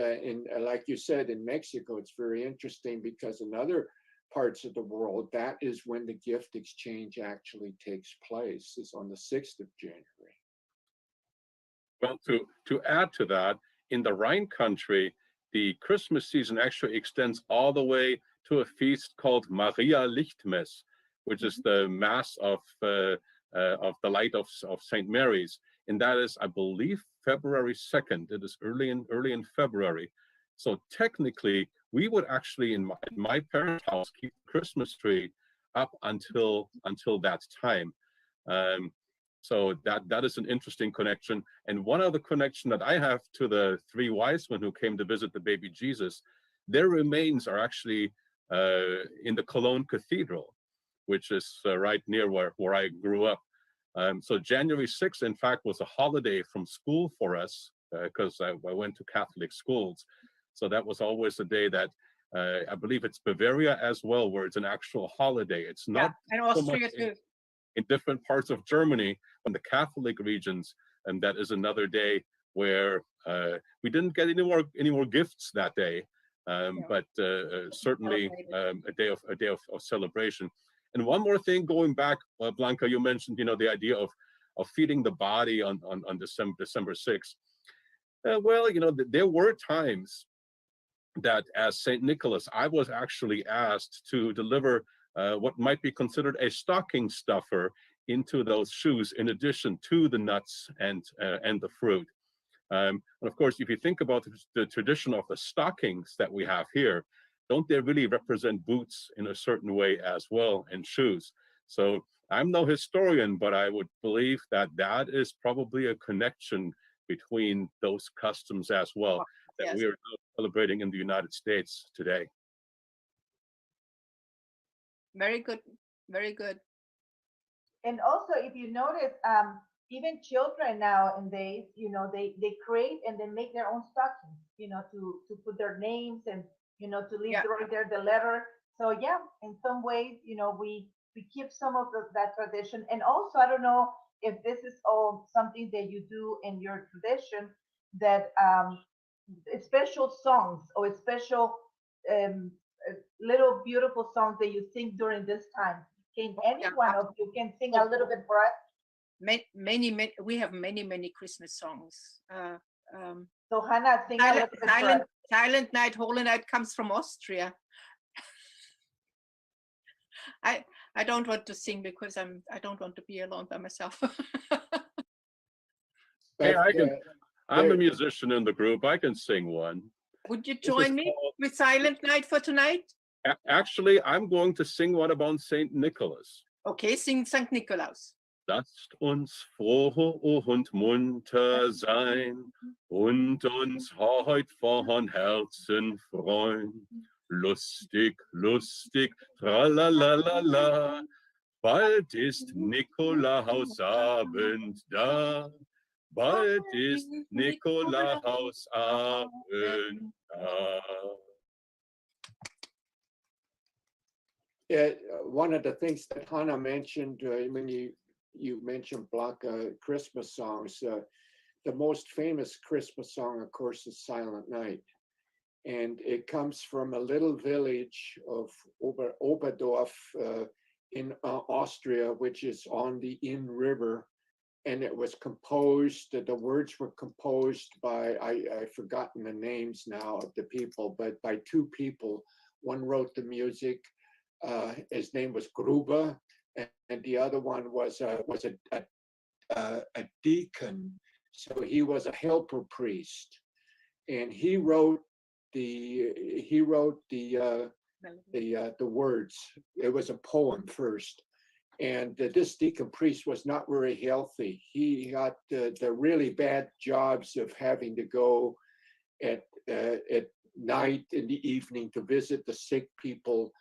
like you said, in Mexico, it's very interesting because in other parts of the world, that is when the gift exchange actually takes place, is on the 6th of January. Well, to add to that, in the Rhine country, the Christmas season actually extends all the way to a feast called Maria Lichtmess, which is the Mass of the Light of St. Mary's. And that is, I believe, February 2nd. It is early in February. So technically, we would actually, in my parents' house, keep the Christmas tree up until that time. So that is an interesting connection. And one other connection that I have to the three wise men who came to visit the baby Jesus, their remains are actually in the Cologne Cathedral, which is right near where I grew up. So January 6th, in fact, was a holiday from school for us because I went to Catholic schools. So that was always a day that I believe it's Bavaria as well, where it's an actual holiday. It's not and Austria too. In different parts of Germany, in the Catholic regions, and that is another day where we didn't get any more gifts that day, but certainly a day of celebration. And one more thing, going back, Blanca, you mentioned, you know, the idea of feeding the body on December 6th. Well, you know, there were times that as St. Nicholas, I was actually asked to deliver what might be considered a stocking stuffer into those shoes, in addition to the nuts and the fruit. And of course, if you think about the tradition of the stockings that we have here, don't they really represent boots in a certain way as well, and shoes? So I'm no historian, but I would believe that that is probably a connection between those customs as well, that we are now celebrating in the United States today. Very good, very good. And also, if you notice, even children nowadays, you know, they create and they make their own stockings, you know, to put their names and, you know, to leave right there the letter. So yeah, in some ways, you know, we keep some of that tradition. And also, I don't know if this is all something that you do in your tradition, that special songs or special little beautiful songs that you sing during this time. Can any one of you can sing a little bit for us? Many, we have many Christmas songs. So Hannah, sing a little bit for us. Silent Night, Holy Night comes from Austria. I don't want to sing because I don't want to be alone by myself. Hey, I'm a musician in the group. I can sing one. Would you join me with Silent Night for tonight? Actually, I'm going to sing one about St. Nicholas. Okay, sing St. Nikolaus. Lasst uns froh und munter sein und uns heut von Herzen freuen. Lustig, lustig, tralalala. Bald ist Nikolausabend da. Bald ist Nikolausabend da. One of the things that Hannah mentioned when you mentioned Blanca Christmas songs, the most famous Christmas song, of course, is Silent Night. And it comes from a little village of Oberdorf in Austria, which is on the Inn River. And it was composed, the words were composed by, I've forgotten the names now of the people, but by two people. One wrote the music, his name was Gruber, and the other one was a deacon. So he was a helper priest. And he wrote the words. It was a poem first. And this deacon priest was not very healthy. He got the really bad jobs of having to go at night in the evening to visit the sick people.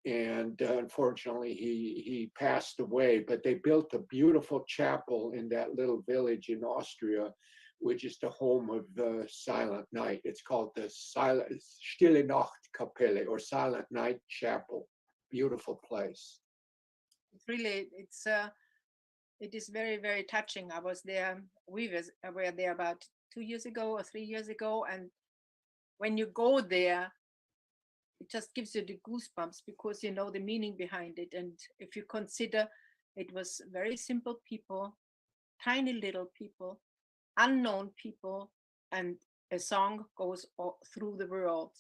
And unfortunately, he passed away. But they built a beautiful chapel in that little village in Austria, which is the home of Silent Night. It's called the Stille Nacht Kapelle, or Silent Night Chapel. Beautiful place. Really, it is very, very touching. I was there, we were there about 2 years ago or 3 years ago, and when you go there, it just gives you the goosebumps because you know the meaning behind it. And if you consider, it was very simple people, tiny little people, unknown people, and a song goes all through the world,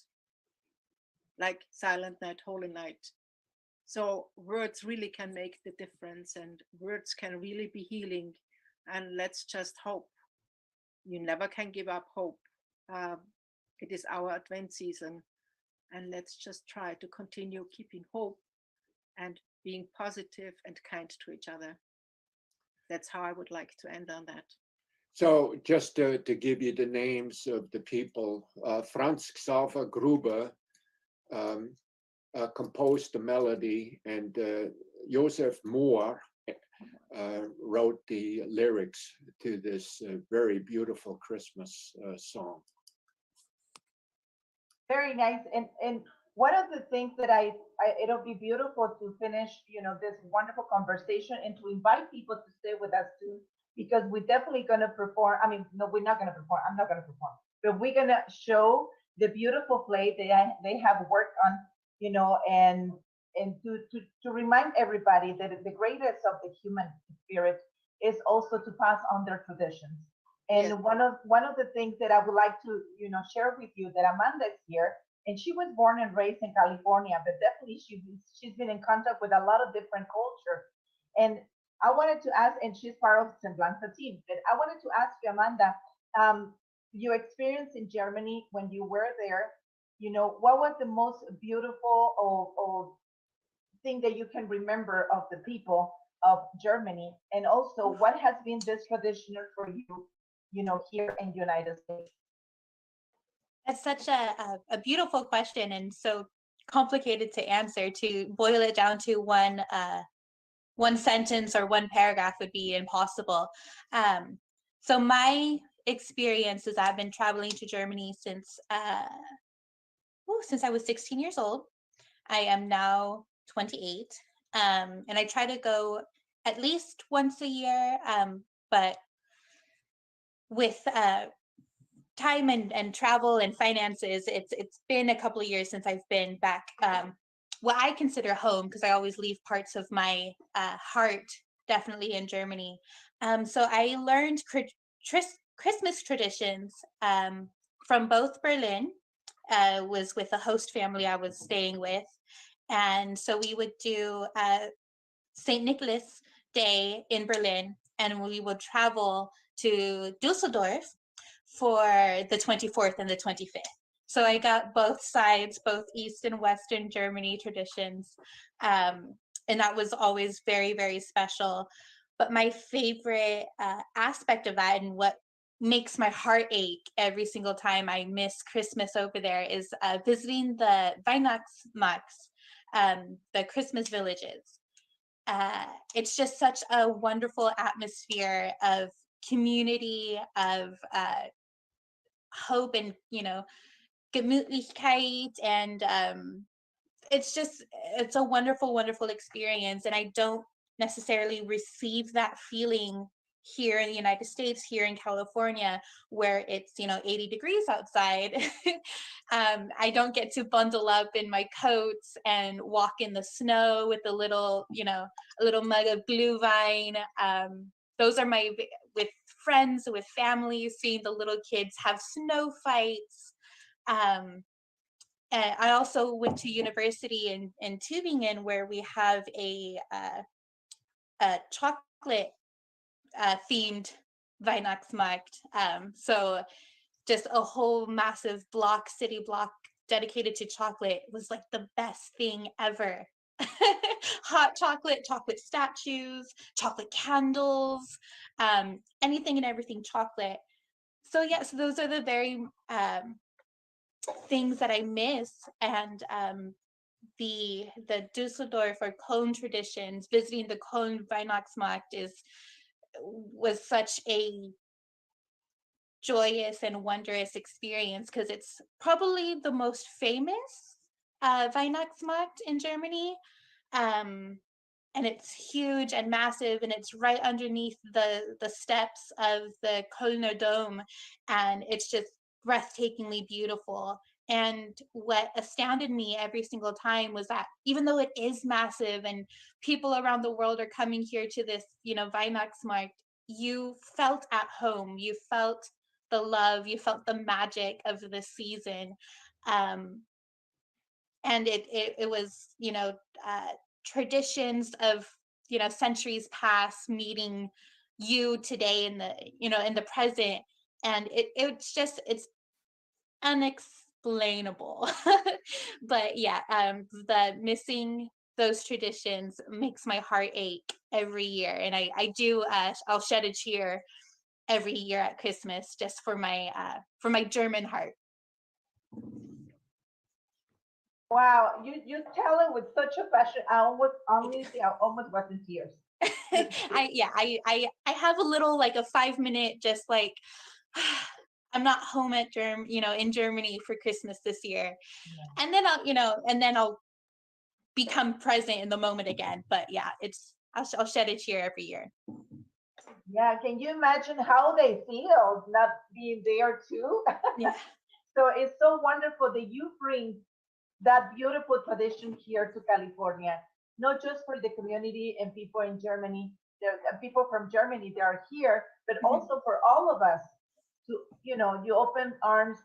like Silent Night, Holy Night. So words really can make the difference, and words can really be healing. And let's just hope. You never can give up hope. It is our Advent season, and let's just try to continue keeping hope and being positive and kind to each other. That's how I would like to end on that. So just to give you the names of the people, Franz Xaver Gruber composed the melody, and Joseph Mohr wrote the lyrics to this very beautiful Christmas song. Very nice. And one of the things that it'll be beautiful to finish, this wonderful conversation and to invite people to stay with us too, because we're definitely going to perform. I mean, no, we're not going to perform. I'm not going to perform, but we're going to show the beautiful play they have worked on, and to remind everybody that the greatest of the human spirit is also to pass on their traditions. And yes, one of the things that I would like to, share with you, that Amanda is here, and she was born and raised in California, but definitely she's been in contact with a lot of different culture. And I wanted to ask, and she's part of Semblanza team, but I wanted to ask you, Amanda, your experience in Germany when you were there, what was the most beautiful or thing that you can remember of the people of Germany? And also, what has been this traditional for you, here in the United States? That's such a beautiful question, and so complicated to answer. To boil it down to one sentence or one paragraph would be impossible. So my experience is I've been traveling to Germany since I was 16 years old. I am now 28, and I try to go at least once a year, but with time and travel and finances, it's been a couple of years since I've been back what I consider home, because I always leave parts of my heart definitely in Germany. So I learned Christmas traditions from both Berlin. Was with a host family I was staying with, and so we would do St. Nicholas Day in Berlin, and we would travel to Dusseldorf for the 24th and the 25th. So I got both sides, both East and Western Germany traditions. And that was always very, very special. But my favorite aspect of that, and what makes my heart ache every single time I miss Christmas over there is visiting the Weihnachtsmarkts, the Christmas villages. It's just such a wonderful atmosphere of community, of hope, and Gemütlichkeit, and it's a wonderful experience, and I don't necessarily receive that feeling here in the United States, here in California, where it's 80 degrees outside. I don't get to bundle up in my coats and walk in the snow with a little mug of Glühwein. Those are with friends, with families, seeing the little kids have snow fights. And I also went to university in Tübingen, where we have a chocolate themed Weihnachtsmarkt. So just a whole massive city block dedicated to chocolate was like the best thing ever. Hot chocolate statues, chocolate candles, anything and everything chocolate. So yes, those are the very things that I miss. And the Dusseldorf or Cologne traditions, visiting the Cologne Weihnachtsmarkt was such a joyous and wondrous experience, because it's probably the most famous Weihnachtsmarkt in Germany. And it's huge and massive, and it's right underneath the steps of the Kölner Dome, and it's just breathtakingly beautiful. And what astounded me every single time was that even though it is massive and people around the world are coming here to this, Weihnachtsmarkt, you felt at home, you felt the love, you felt the magic of the season. And it was, traditions of, centuries past meeting you today in the present. And it's unexplainable. But yeah, the missing those traditions makes my heart ache every year. And I do, I'll shed a tear every year at Christmas just for my German heart. Wow, you tell it with such a passion. I almost was in tears. I have a little, like, a 5-minute just like I'm not home in Germany for Christmas this year. Yeah. And then I'll become present in the moment again. But yeah, I'll shed a tear every year. Yeah, can you imagine how they feel not being there too? Yeah. So it's so wonderful that you bring that beautiful tradition here to California, not just for the community and people in Germany, people from Germany that are here, but also for all of us to, you open arms,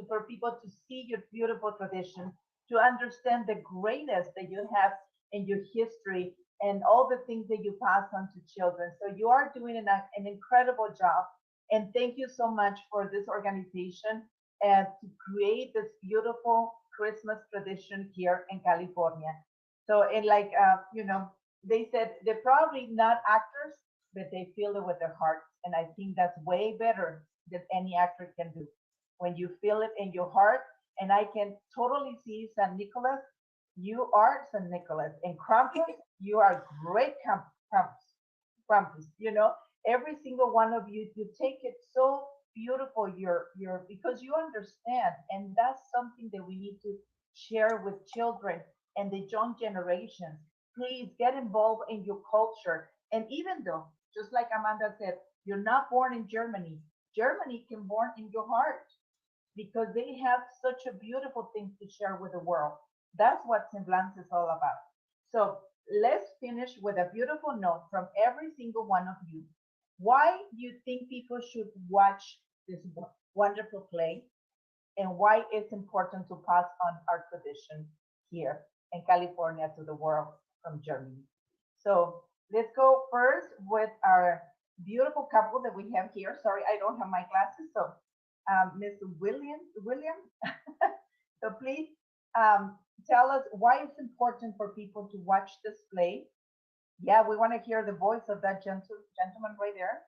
for people to see your beautiful tradition, to understand the greatness that you have in your history and all the things that you pass on to children. So you are doing an incredible job. And thank you so much for this organization and to create this beautiful Christmas tradition here in California. So, and like, they said they're probably not actors, but they feel it with their hearts. And I think that's way better than any actor can do. When you feel it in your heart, and I can totally see San Nicolas, you are San Nicolas. And Krampus, you are great Krampus, every single one of you, you take it so beautiful, because you understand, and that's something that we need to share with children and the young generations. Please get involved in your culture. And even though, just like Amanda said, you're not born in Germany, Germany can born in your heart, because they have such a beautiful thing to share with the world. That's what Semblanza is all about. So let's finish with a beautiful note from every single one of you. Why do you think people should watch this wonderful play, and why it's important to pass on our tradition here in California to the world from Germany? So let's go first with our beautiful couple that we have here. Sorry, I don't have my glasses. So Ms. William. So please tell us why it's important for people to watch this play. Yeah, we want to hear the voice of that gentleman right there.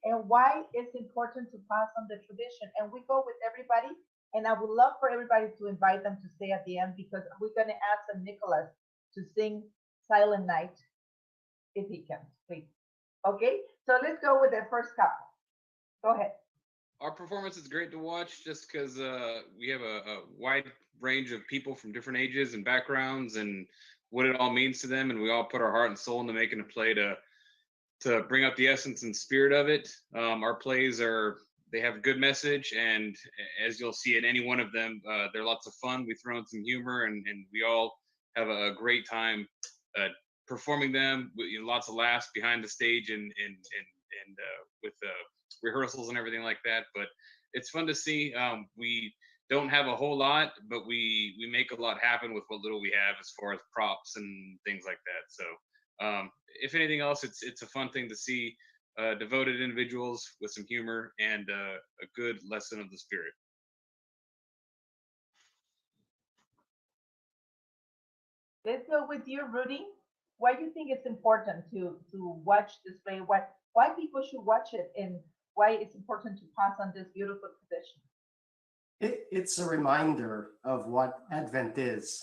and why it's important to pass on the tradition. And we go with everybody, and I would love for everybody to invite them to stay at the end because we're going to ask Nicholas to sing Silent Night if he can, please. Okay, so let's go with the first couple. Go ahead. Our performance is great to watch just because we have a wide range of people from different ages and backgrounds and what it all means to them, and we all put our heart and soul into making a play to bring up the essence and spirit of it. Our plays they have a good message, and as you'll see in any one of them, they're lots of fun. We throw in some humor, and we all have a great time performing them with lots of laughs behind the stage and with rehearsals and everything like that. But it's fun to see. We don't have a whole lot, but we make a lot happen with what little we have as far as props and things like that. So if anything else, it's a fun thing to see devoted individuals with some humor and a good lesson of the spirit. Let's go with you, Rudy. Why do you think it's important to watch this play? Why people should watch it, and why it's important to pass on this beautiful tradition? It's a reminder of what Advent is.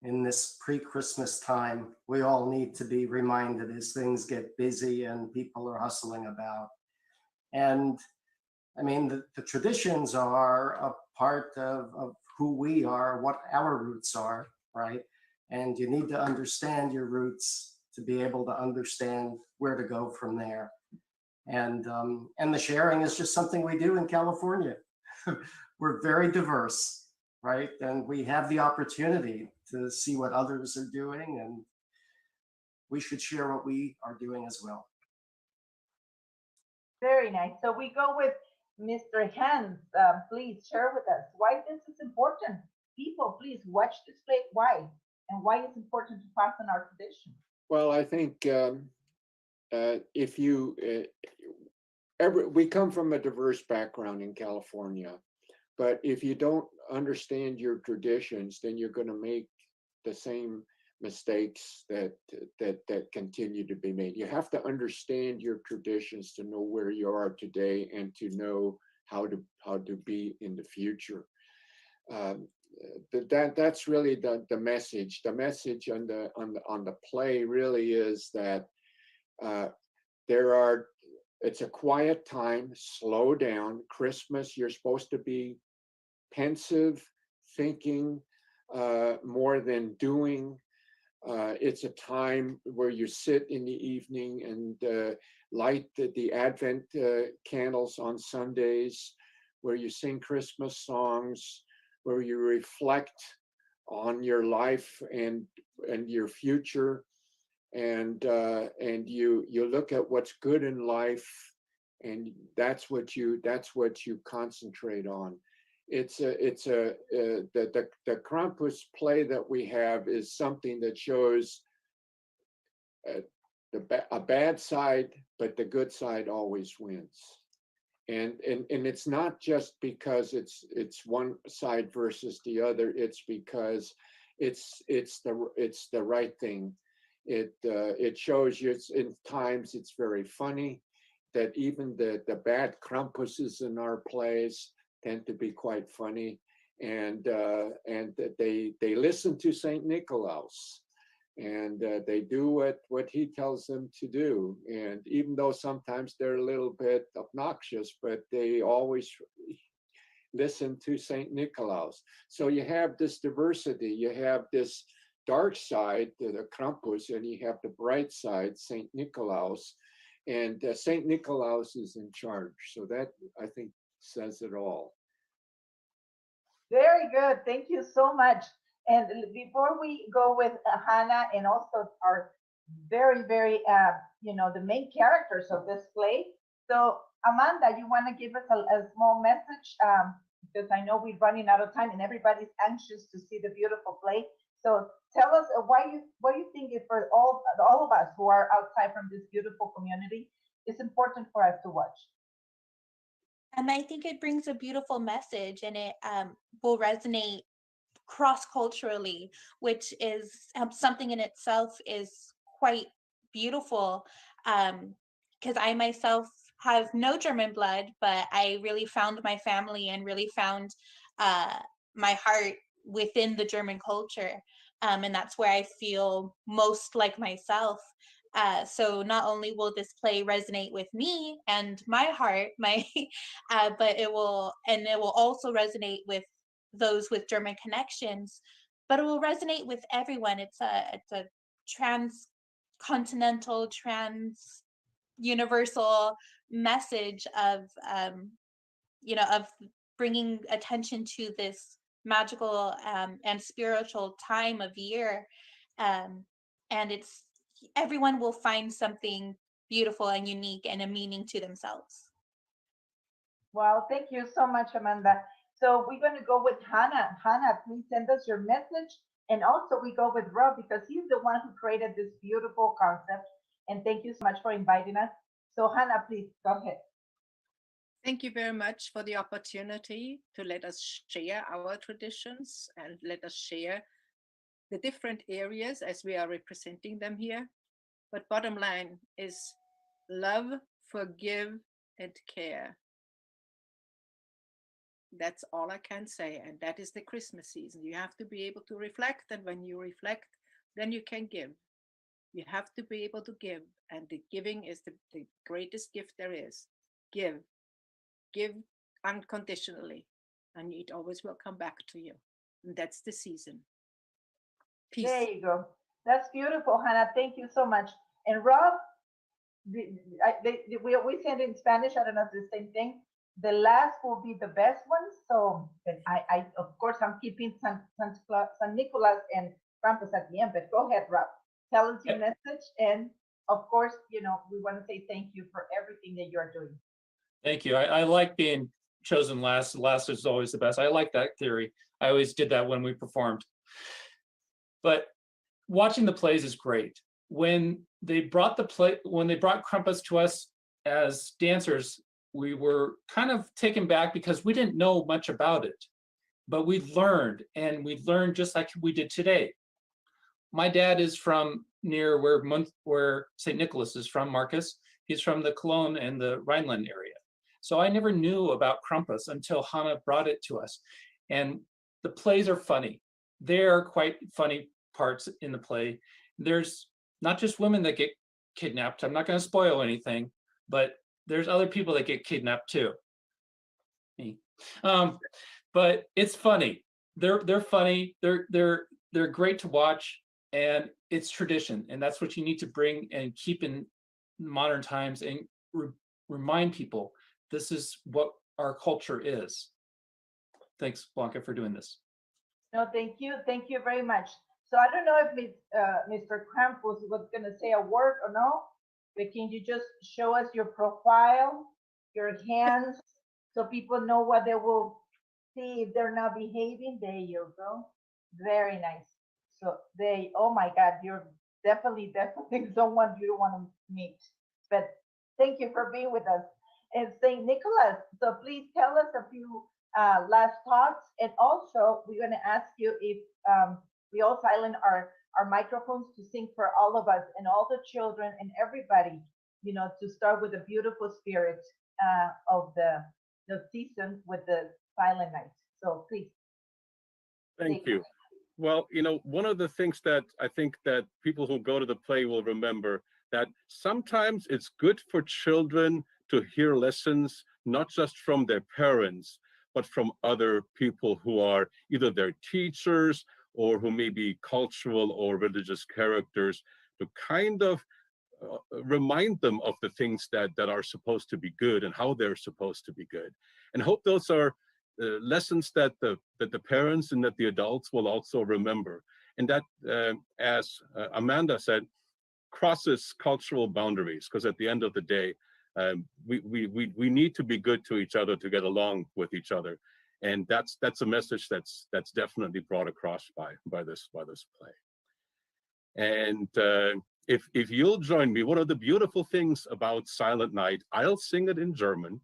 In this pre-Christmas time, we all need to be reminded as things get busy and people are hustling about. And I mean, the traditions are a part of who we are, what our roots are, right? And you need to understand your roots to be able to understand where to go from there. And the sharing is just something we do in California. We're very diverse, right? And we have the opportunity to see what others are doing, and we should share what we are doing as well. Very nice. So we go with Mr. Hans. Please share with us why this is important. People, please watch this play. Why? And why it's important to pass on our tradition. Well, I think if you, we come from a diverse background in California, but if you don't understand your traditions, then you're going to make the same mistakes that continue to be made. You have to understand your traditions to know where you are today and to know how to be in the future. That's really the message. The message on the play really is that it's a quiet time. Slow down. Christmas, you're supposed to be pensive, thinking more than doing. It's a time where you sit in the evening and light the Advent candles on Sundays, where you sing Christmas songs, where you reflect on your life and your future, and you look at what's good in life, and that's what you concentrate on. The Krampus play that we have is something that shows a bad side, but the good side always wins. And it's not just because it's one side versus the other. It's because it's the right thing. It shows you. In times it's very funny that even the bad Krampuses in our plays tend to be quite funny, and that they listen to Saint Nicholas, and they do what he tells them to do. And even though sometimes they're a little bit obnoxious, but they always listen to Saint Nicholas. So you have this diversity. You have this dark side, the Krampus, and you have the bright side, Saint Nicholas. And Saint Nicholas is in charge. So that, I think, says it all. Very good. Thank you so much. And before we go with Hannah and also our very, very, the main characters of this play. So Amanda, you want to give us a small message? Because I know we're running out of time and everybody's anxious to see the beautiful play. So tell us why you think it for all of us who are outside from this beautiful community, it's important for us to watch. And I think it brings a beautiful message, and it will resonate cross-culturally, which is something in itself is quite beautiful. because I myself have no German blood, but I really found my family and really found my heart within the German culture. And that's where I feel most like myself. So not only will this play resonate with me and my heart, but it will also resonate with those with German connections, but it will resonate with everyone. It's a transcontinental, universal message of of bringing attention to this magical and spiritual time of year, and it's everyone will find something beautiful and unique and a meaning to themselves. Wow, thank you so much, Amanda. So we're going to go with Hannah. Hannah, please send us your message. And also we go with Rob because he's the one who created this beautiful concept. And thank you so much for inviting us. So Hannah, please go ahead. Thank you very much for the opportunity to let us share our traditions and let us share the different areas as we are representing them here. But bottom line is love, forgive, and care. That's all I can say. And that is the Christmas season. You have to be able to reflect. And when you reflect, then you can give. You have to be able to give. And the giving is the greatest gift there is. Give. Give unconditionally. And it always will come back to you. And that's the season. Peace. There you go. That's beautiful, Hannah. Thank you so much. And Rob, we said in Spanish, I don't know if it's the same thing. The last will be the best ones. So I of course, I'm keeping San Nicolas and Krampus at the end. But go ahead, Rob. Tell us your message. And of course, we want to say thank you for everything that you're doing. Thank you. I like being chosen last. Last is always the best. I like that theory. I always did that when we performed. But watching the plays is great. When they brought Krampus to us as dancers, we were kind of taken back because we didn't know much about it. But we learned, and we learned just like we did today. My dad is from near where St. Nicholas is from, Marcus. He's from the Cologne and the Rhineland area. So I never knew about Krampus until Hannah brought it to us. And the plays are funny. There are quite funny parts in the play. There's not just women that get kidnapped. I'm not going to spoil anything, but there's other people that get kidnapped too. Me. But it's funny. They're funny. They're great to watch, and it's tradition, and that's what you need to bring and keep in modern times and remind people this is what our culture is. Thanks, Blanca, for doing this. No, thank you very much. So I don't know if Mr. Krampus was going to say a word or no, but can you just show us your profile, your hands, so people know what they will see if they're not behaving? There you go. Very nice. So oh my God, you're definitely someone you don't want to meet. But thank you for being with us. And St. Nicholas, so please tell us a few last thoughts. And also, we're going to ask you if we all silent our microphones to sing for all of us and all the children and everybody, to start with a beautiful spirit of the season with the Silent Night. So please. Thank you. Well, one of the things that I think that people who go to the play will remember, that sometimes it's good for children to hear lessons, not just from their parents, but from other people who are either their teachers or who may be cultural or religious characters, to kind of remind them of the things that are supposed to be good and how they're supposed to be good. And hope those are lessons that the parents and that the adults will also remember. And that, as Amanda said, crosses cultural boundaries, because at the end of the day, we need to be good to each other to get along with each other. And that's a message that's definitely brought across by this play. And if you'll join me, one of the beautiful things about Silent Night, I'll sing it in German,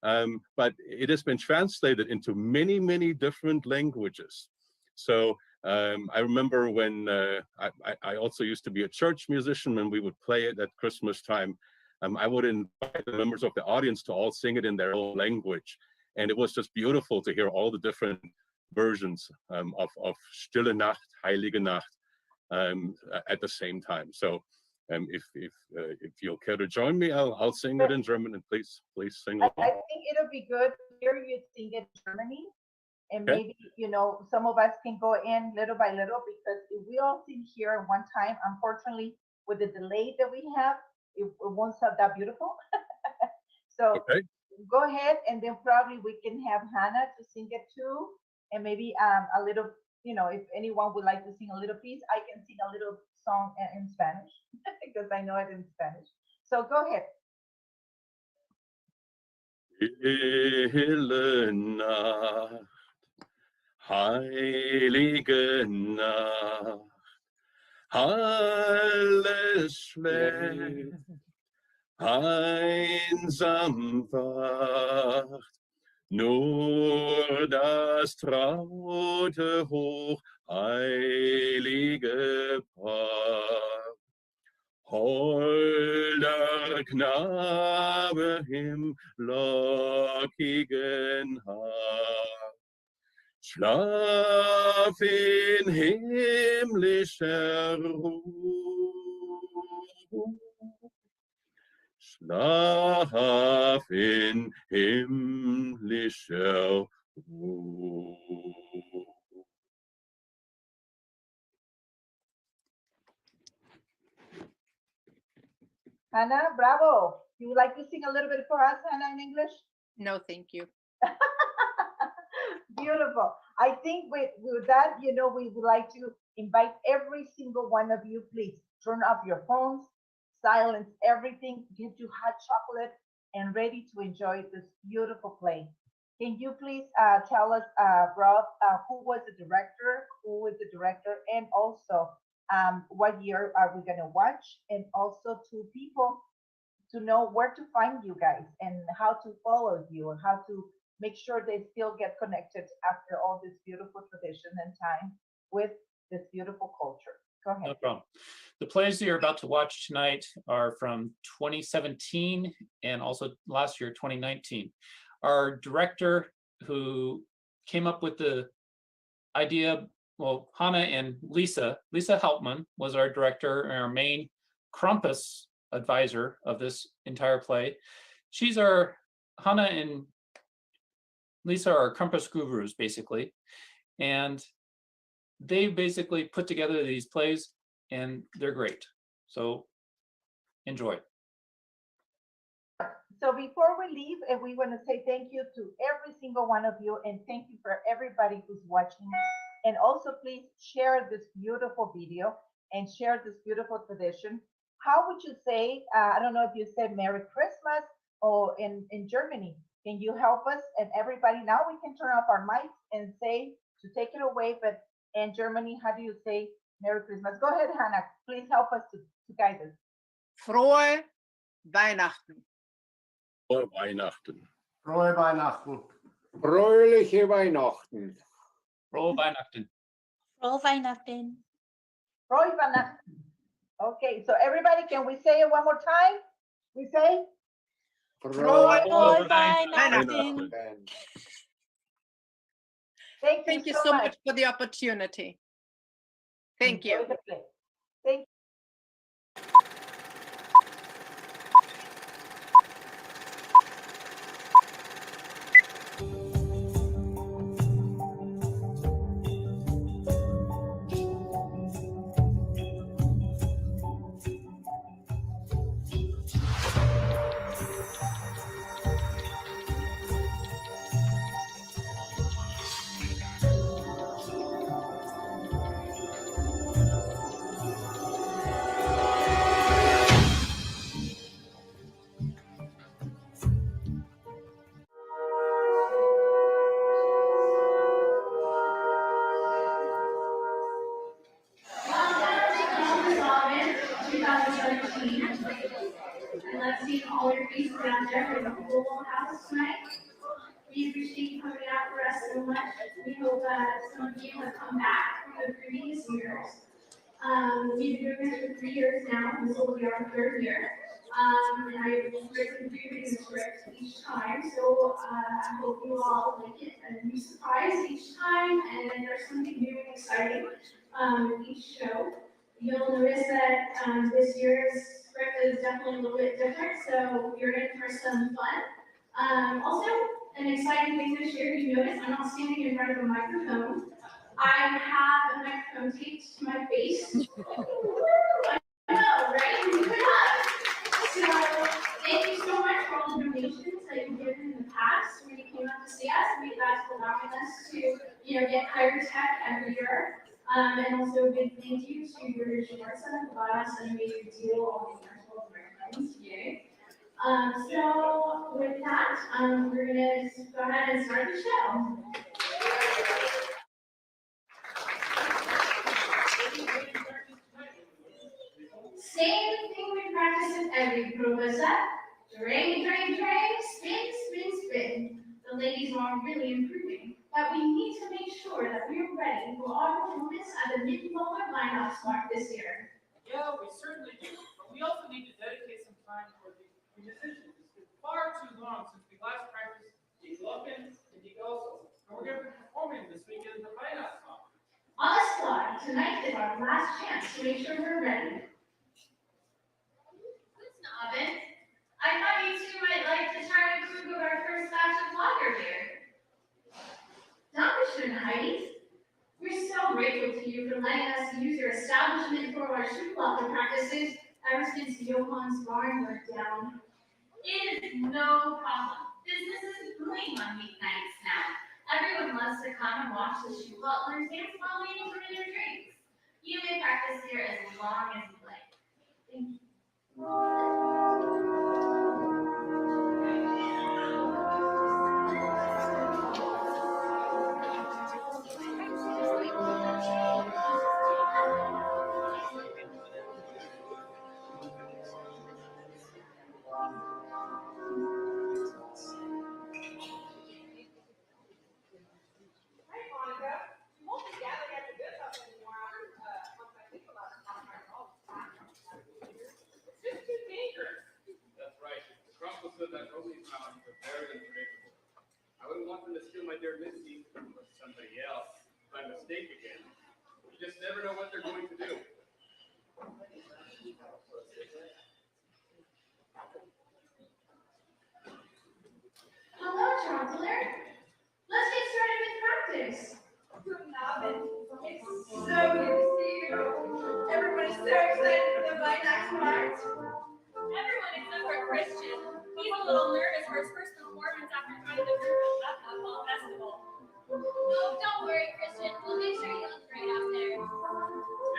but it has been translated into many, many different languages. So I remember when I also used to be a church musician, when we would play it at Christmas time. I would invite the members of the audience to all sing it in their own language. And it was just beautiful to hear all the different versions of Stille Nacht, Heilige Nacht at the same time. So if you'll care to join me, I'll sing it in German, and please sing along. I think it'll be good to hear you sing it in Germany, and Okay. maybe, you know, some of us can go in little by little, because if we all sing here at one time, unfortunately, with the delay that we have, it won't sound that beautiful. So Okay. go ahead, and then probably we can have Hannah to sing it too, and maybe a little, you know, if anyone would like to sing a little piece, I can sing a little song in Spanish because I know it in Spanish. So go ahead. Stille Nacht, heilige Nacht, alles schläft, einsam wacht, nur das traute hoch heilige Paar. Holder Knabe im lockigen Haar, schlaf in himmlischer Ruhe, schlaf in himmlischer Ruhe. Hannah, bravo. You would like to sing a little bit for us, Hannah, in English? No, thank you. Beautiful. I think with that, you know, we would like to invite every single one of you, please turn off your phones, silence everything, get you hot chocolate, and ready to enjoy this beautiful play. Can you please tell us, Rob, who was the director, and also what year are we going to watch, and also to people to know where to find you guys and how to follow you and how to make sure they still get connected after all this beautiful tradition and time with this beautiful culture. Go ahead. No problem. The plays that you're about to watch tonight are from 2017 and also last year, 2019. Our director who came up with the idea, well, Hannah and Lisa Hauptmann was our director and our main Krampus advisor of this entire play. Hannah and Lisa are Krampus gurus, basically. And they basically put together these plays, and they're great. So enjoy. So before we leave, and we want to say thank you to every single one of you, and thank you for everybody who's watching. And also, please share this beautiful video and share this beautiful tradition. How would you say, I don't know if you said Merry Christmas or in Germany, can you help us? And everybody, now we can turn off our mics and say to take it away, but in Germany, how do you say Merry Christmas? Go ahead, Hannah, please help us to guide us. Frohe Weihnachten. Frohe Weihnachten. Frohe Weihnachten. Fröhliche Weihnachten. Frohe Weihnachten. Frohe Weihnachten. Frohe Weihnachten. Okay, so everybody, can we say it one more time? We say? Frohe Frohe Weihnachten. Thank you so much for the opportunity. Thank you. Enjoy the play. Thank you. And let's see all your faces out there in the whole house tonight. We appreciate you coming out for us so much. We hope some of you have come back from the previous years. We've been doing this for 3 years now, and this will be our 3rd year. And I written reading the script each time, so I hope you all like it and be surprised each time. And there's something new and exciting with each show. You'll notice that this year's script is definitely a little bit different, so you're in for some fun. Also, an exciting thing this year, you notice I'm not standing in front of a microphone. I have a microphone taped to my face. I know, right? So, thank you so much for all the donations that you've given in the past when you came out to see us. That's allowing us to, get higher tech every year. And also a big thank you to your Schwarza who got us an amazing deal on the National Americans. Yay. So with that, we're gonna go ahead and start the show. Same thing we practice in every prosa. Drink, drink, drink, spin, spin, spin. The ladies are really improving, but we need to make sure that we're ready for our performance at the mid-molar lineup mark this year. Yeah, we certainly do, but we also need to dedicate some time for the musicians. It's been far too long since we last practiced Die Glocken and Die Gospel, and we're going to be performing this weekend the Weihnachtssong. On the spot, tonight is our last chance to make sure we're ready. Abend. I thought you two might like to try to prove our first batch of lager beer. Dankeschön, Heidi. We're so grateful to you for letting us use your establishment for our Schullager practices ever since Johann's barn burnt down. It is no problem. Business is booming on weeknights now. Everyone loves to come and watch the Schullaters dance while waiting for their drinks. You may practice here as long as you like. Thank you. That's right. Krampus said that only found are very unpredictable. I wouldn't want them to steal my dear Misty or somebody else by mistake again. You just never know what they're going to do. Hello, Chancellor. Let's get started with practice. Guten Abend. It's so good to see you. Everybody's so excited for the Weihnachtsmarkt. Everyone except for Christian. He's a little nervous for his first performance after joining the group at the fall festival. Oh, don't worry, Christian. We'll make sure you look great out there.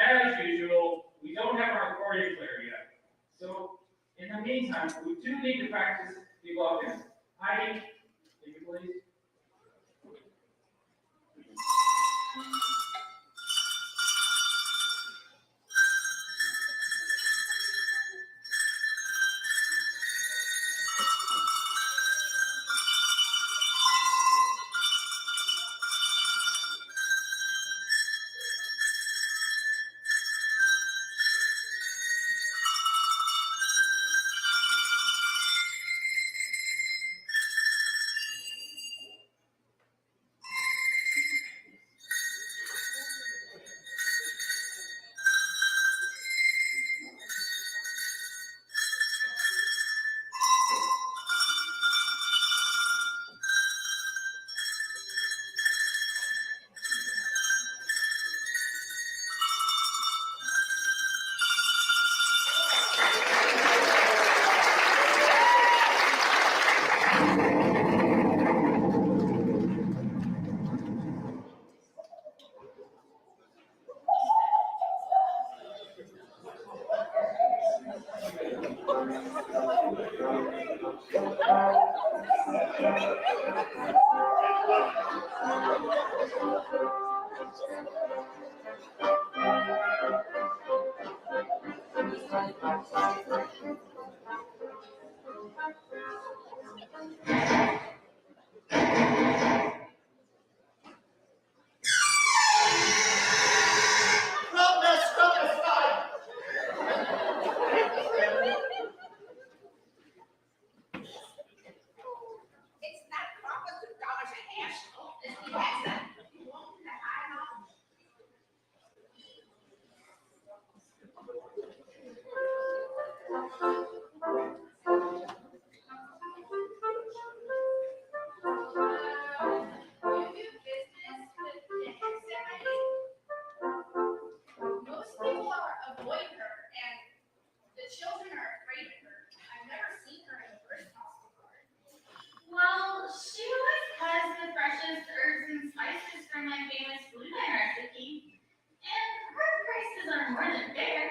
As usual, we don't have our accordion player yet. So, in the meantime, we do need to practice the Glocken. Heidi, take it please. more than fair.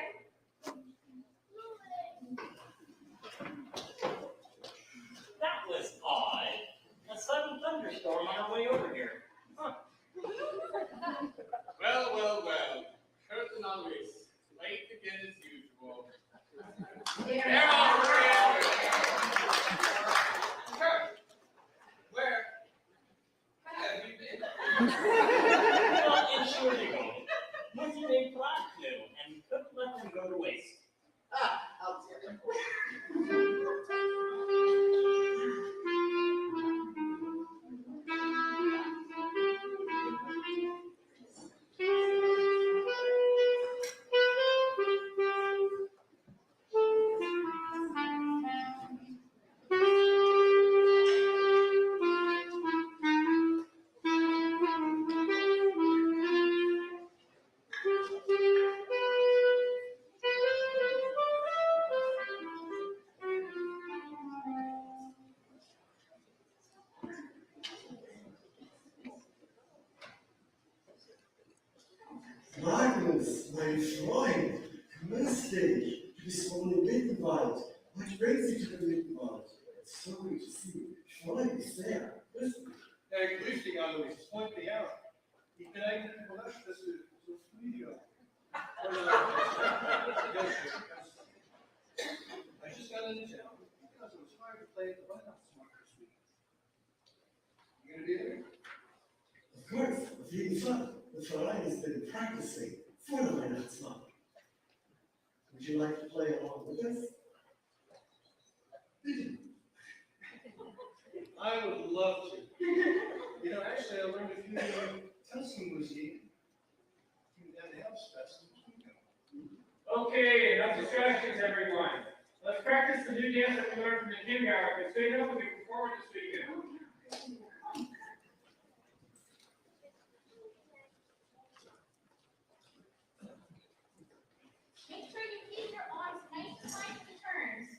That was odd. A sudden thunderstorm on our way over here. Huh. Well. Curtain on loose. Late again as usual. They're all around. Kurt, where have you been? Well, in short ago, yesterday Clark flew and couldn't let them go to waste. How typical. Magnus, mein Freund, grüß dich. Du bist von dem Mittenwald. What brings you to the Mittenwald? It's so good to see you. Ich freue mich sehr. Grüß dich. Grüß dich, Alois. Es freut mich auch. Ich bin eigentlich überrascht, dass du so früh hier I just got into town because it was hard to play at the Weihnachtsmarkt this week. You gonna be there? Of course, auf jeden Fall. The Verein has been practicing for the Weihnachtsmarkt. Would you like to play along with us? I would love to. You know, actually, I learned a few Tuscan music at the House Fest. Okay, enough distractions, everyone. Let's practice the new dance that we learned from the kindergarten. Stay up and we perform it this weekend. Make sure you keep your arms nice and wide for the turns.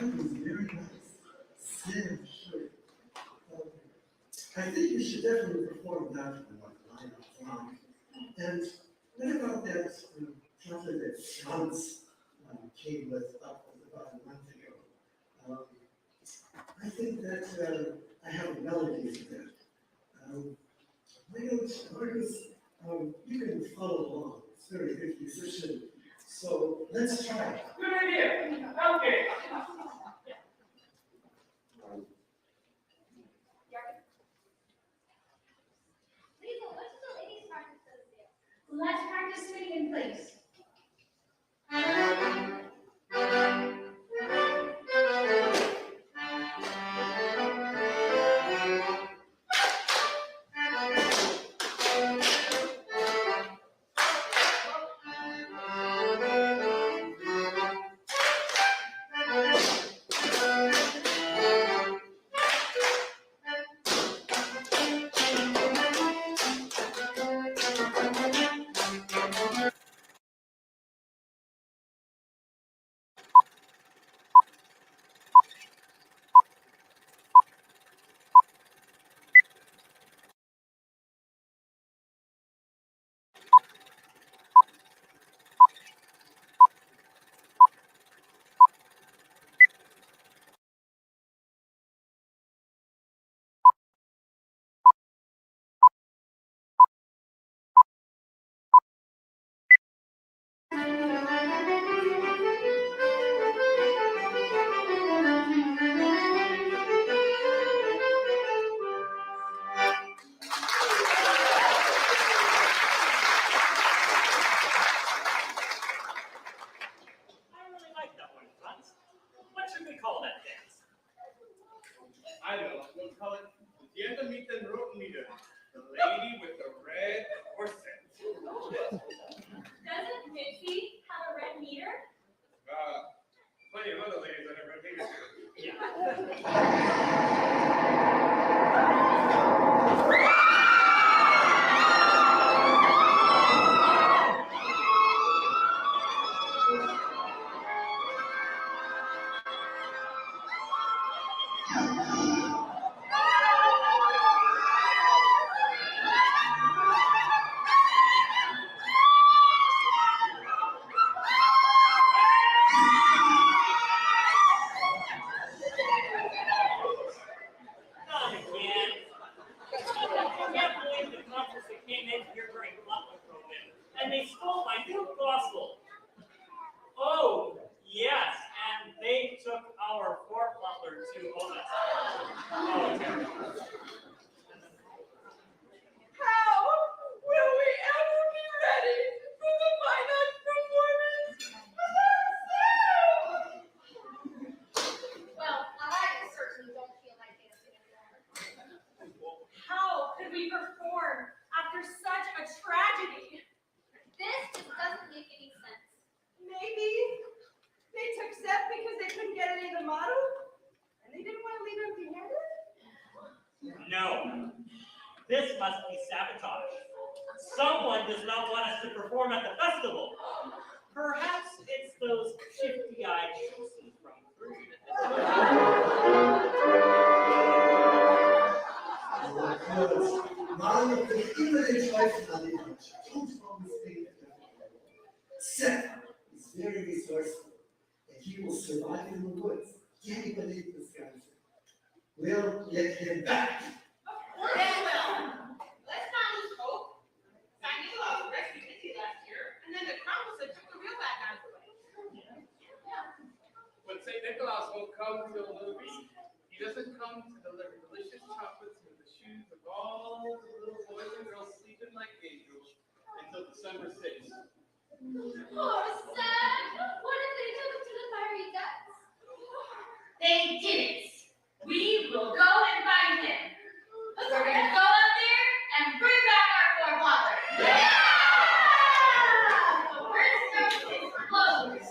That was very nice. Yeah, sure. I think you should definitely perform that one line up front. And what about that chapter that Franz came with up about a month ago? I think that I have a melody for that. Why don't Marcus, you can follow along. It's a very good musician. So let's try. Good idea. Okay. Lisa, what does the ladies practice do? Let's practice sitting in place. plenty of other ladies that are maybe. Yeah. Not again. I can't believe the Krampus that came in here during Butler program, and they stole my new gospel. Oh, yes, and they took our fourth butler too. Oh, that's oh, terrible. How will we ever be ready for the final performance? Well, I certainly don't feel like dancing anymore. How could we perform after such a tragedy? This just doesn't make any sense. Maybe they took Seth because they couldn't get any of the model, and they didn't want to leave empty-handed? No, this must be sabotage. Someone does not want us to perform at the festival. Perhaps it's those shifty-eyed choosers from Greece. Seth is very resourceful, and he will survive in the woods. Can you believe this guy? We'll get him back. They will. Let's not lose hope. San Nicolas rescued Missy last year, and then the Krampus that took the real bad guys away. But St. Nicholas won't come till the week. He doesn't come to deliver delicious chocolates in the shoes of all the little boys and girls sleeping like angels until December 6th. Poor Seth. What if they took him to the fiery depths? They didn't. We will go and find him. We're gonna go up there and bring back our four father. Yeah! The worst of his clothes.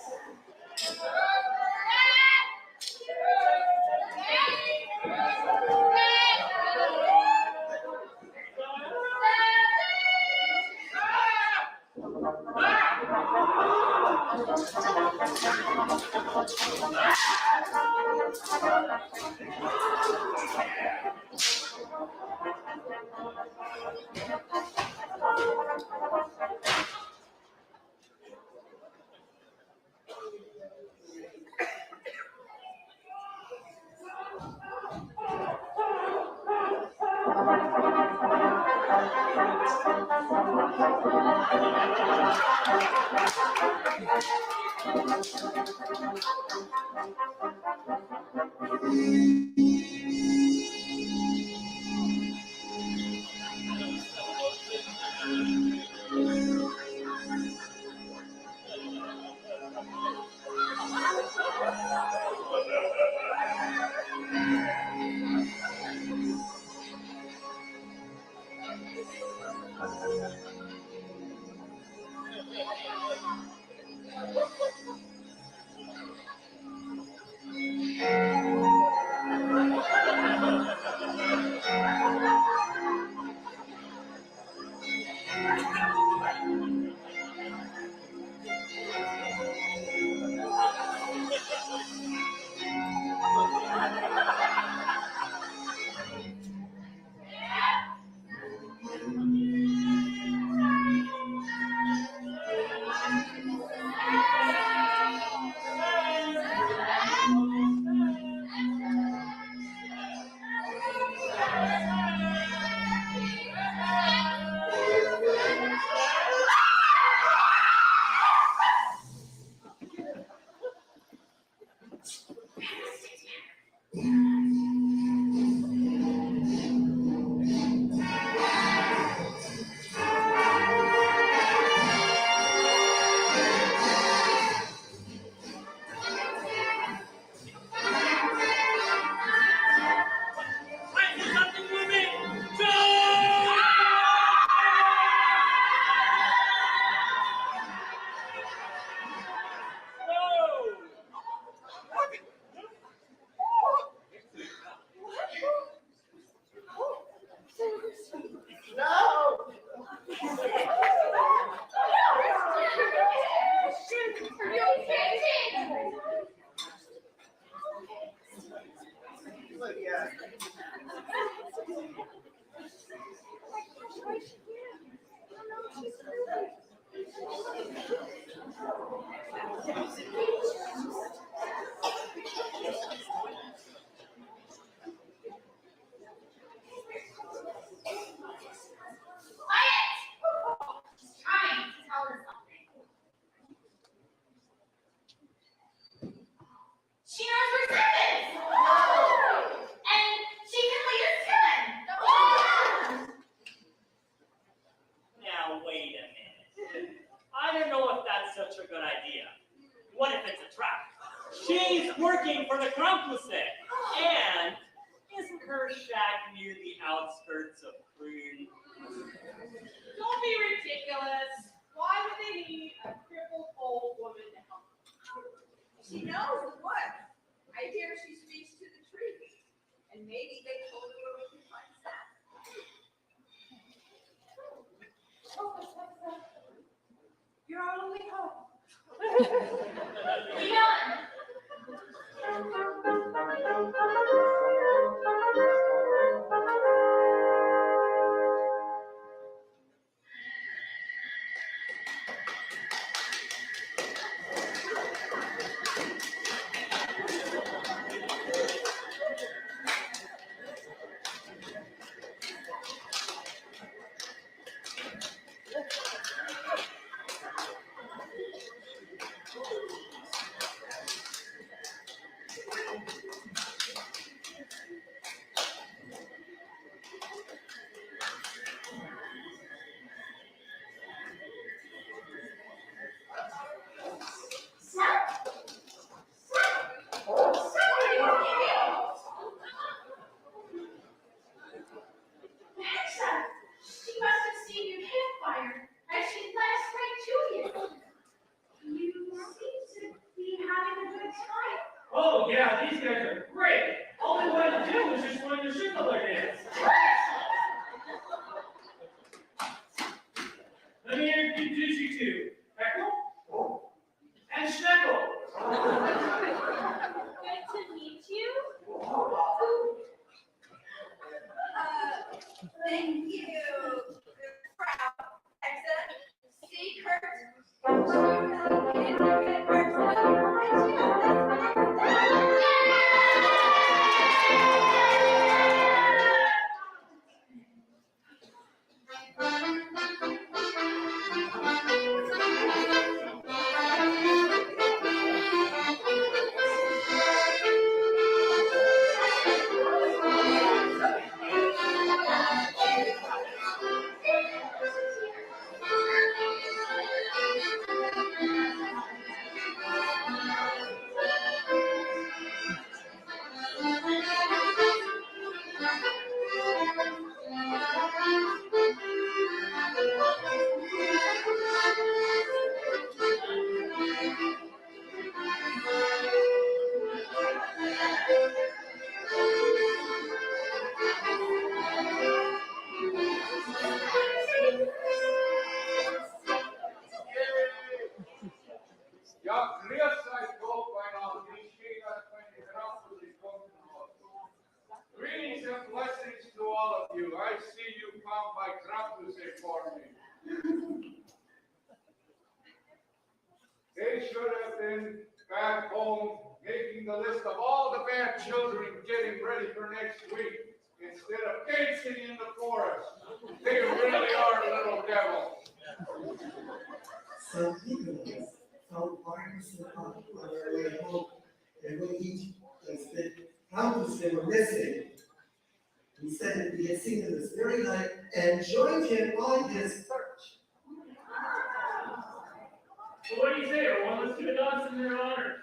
She's trying to tell us something. She knows where Zip is. And she can lead us to him. Now, wait a minute. I don't know if that's such a good idea. What if it's a trap? She's working for the Krampus, and isn't her shack near the outskirts of Prune? Don't be ridiculous. Why would they need a crippled old woman to help them? She knows the woods. I hear she speaks to the trees. And maybe they told her where we can find that. You're our only hope. We done. She must have seen your campfire as she flashed right to you. You seem to be having a good time. Oh, yeah, these guys are great. All they wanted to do was just learn the Schindler dance. Let me introduce you to Heckle and Schneckle. Good to meet you. Thank you. Proud. Excellent. See, Kurt. Ja, grüß euch Gott beieinander. Ich stehe als meine Krampus gekommen. Greetings and blessings to all of you. I see you come by Krampus for me. They should have been back home making the list of all the bad children getting ready for next week instead of dancing in the forest. They really are little devils. Some people found partners on their way home, and when he said Krampus they were missing, he said that he had seen him this very night and joined him on his search. So what do you say, everyone? Let's do a dance in their honor.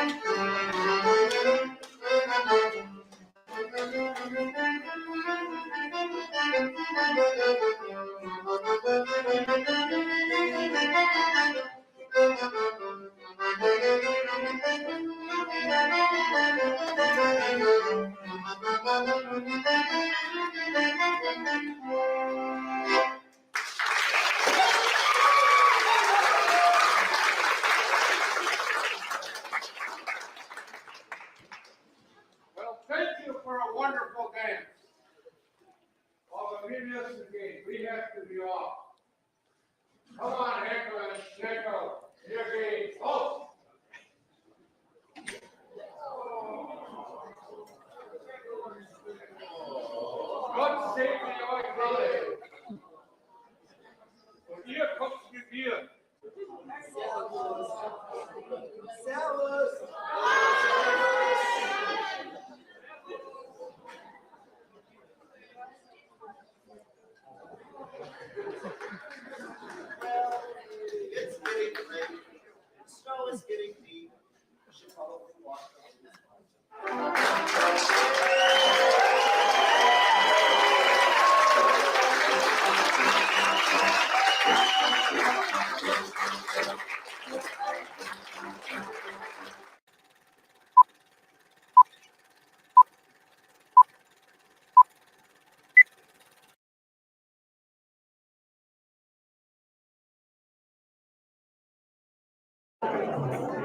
Well, thank you for a wonderful dance. Although we missed the game, we have to be off. Come on, Heckle and Schneckle, your game. Oh! Gott segne euch alle. Und ihr kommt mit mir. Servus. It's getting late. The snow is getting deep. I should probably walk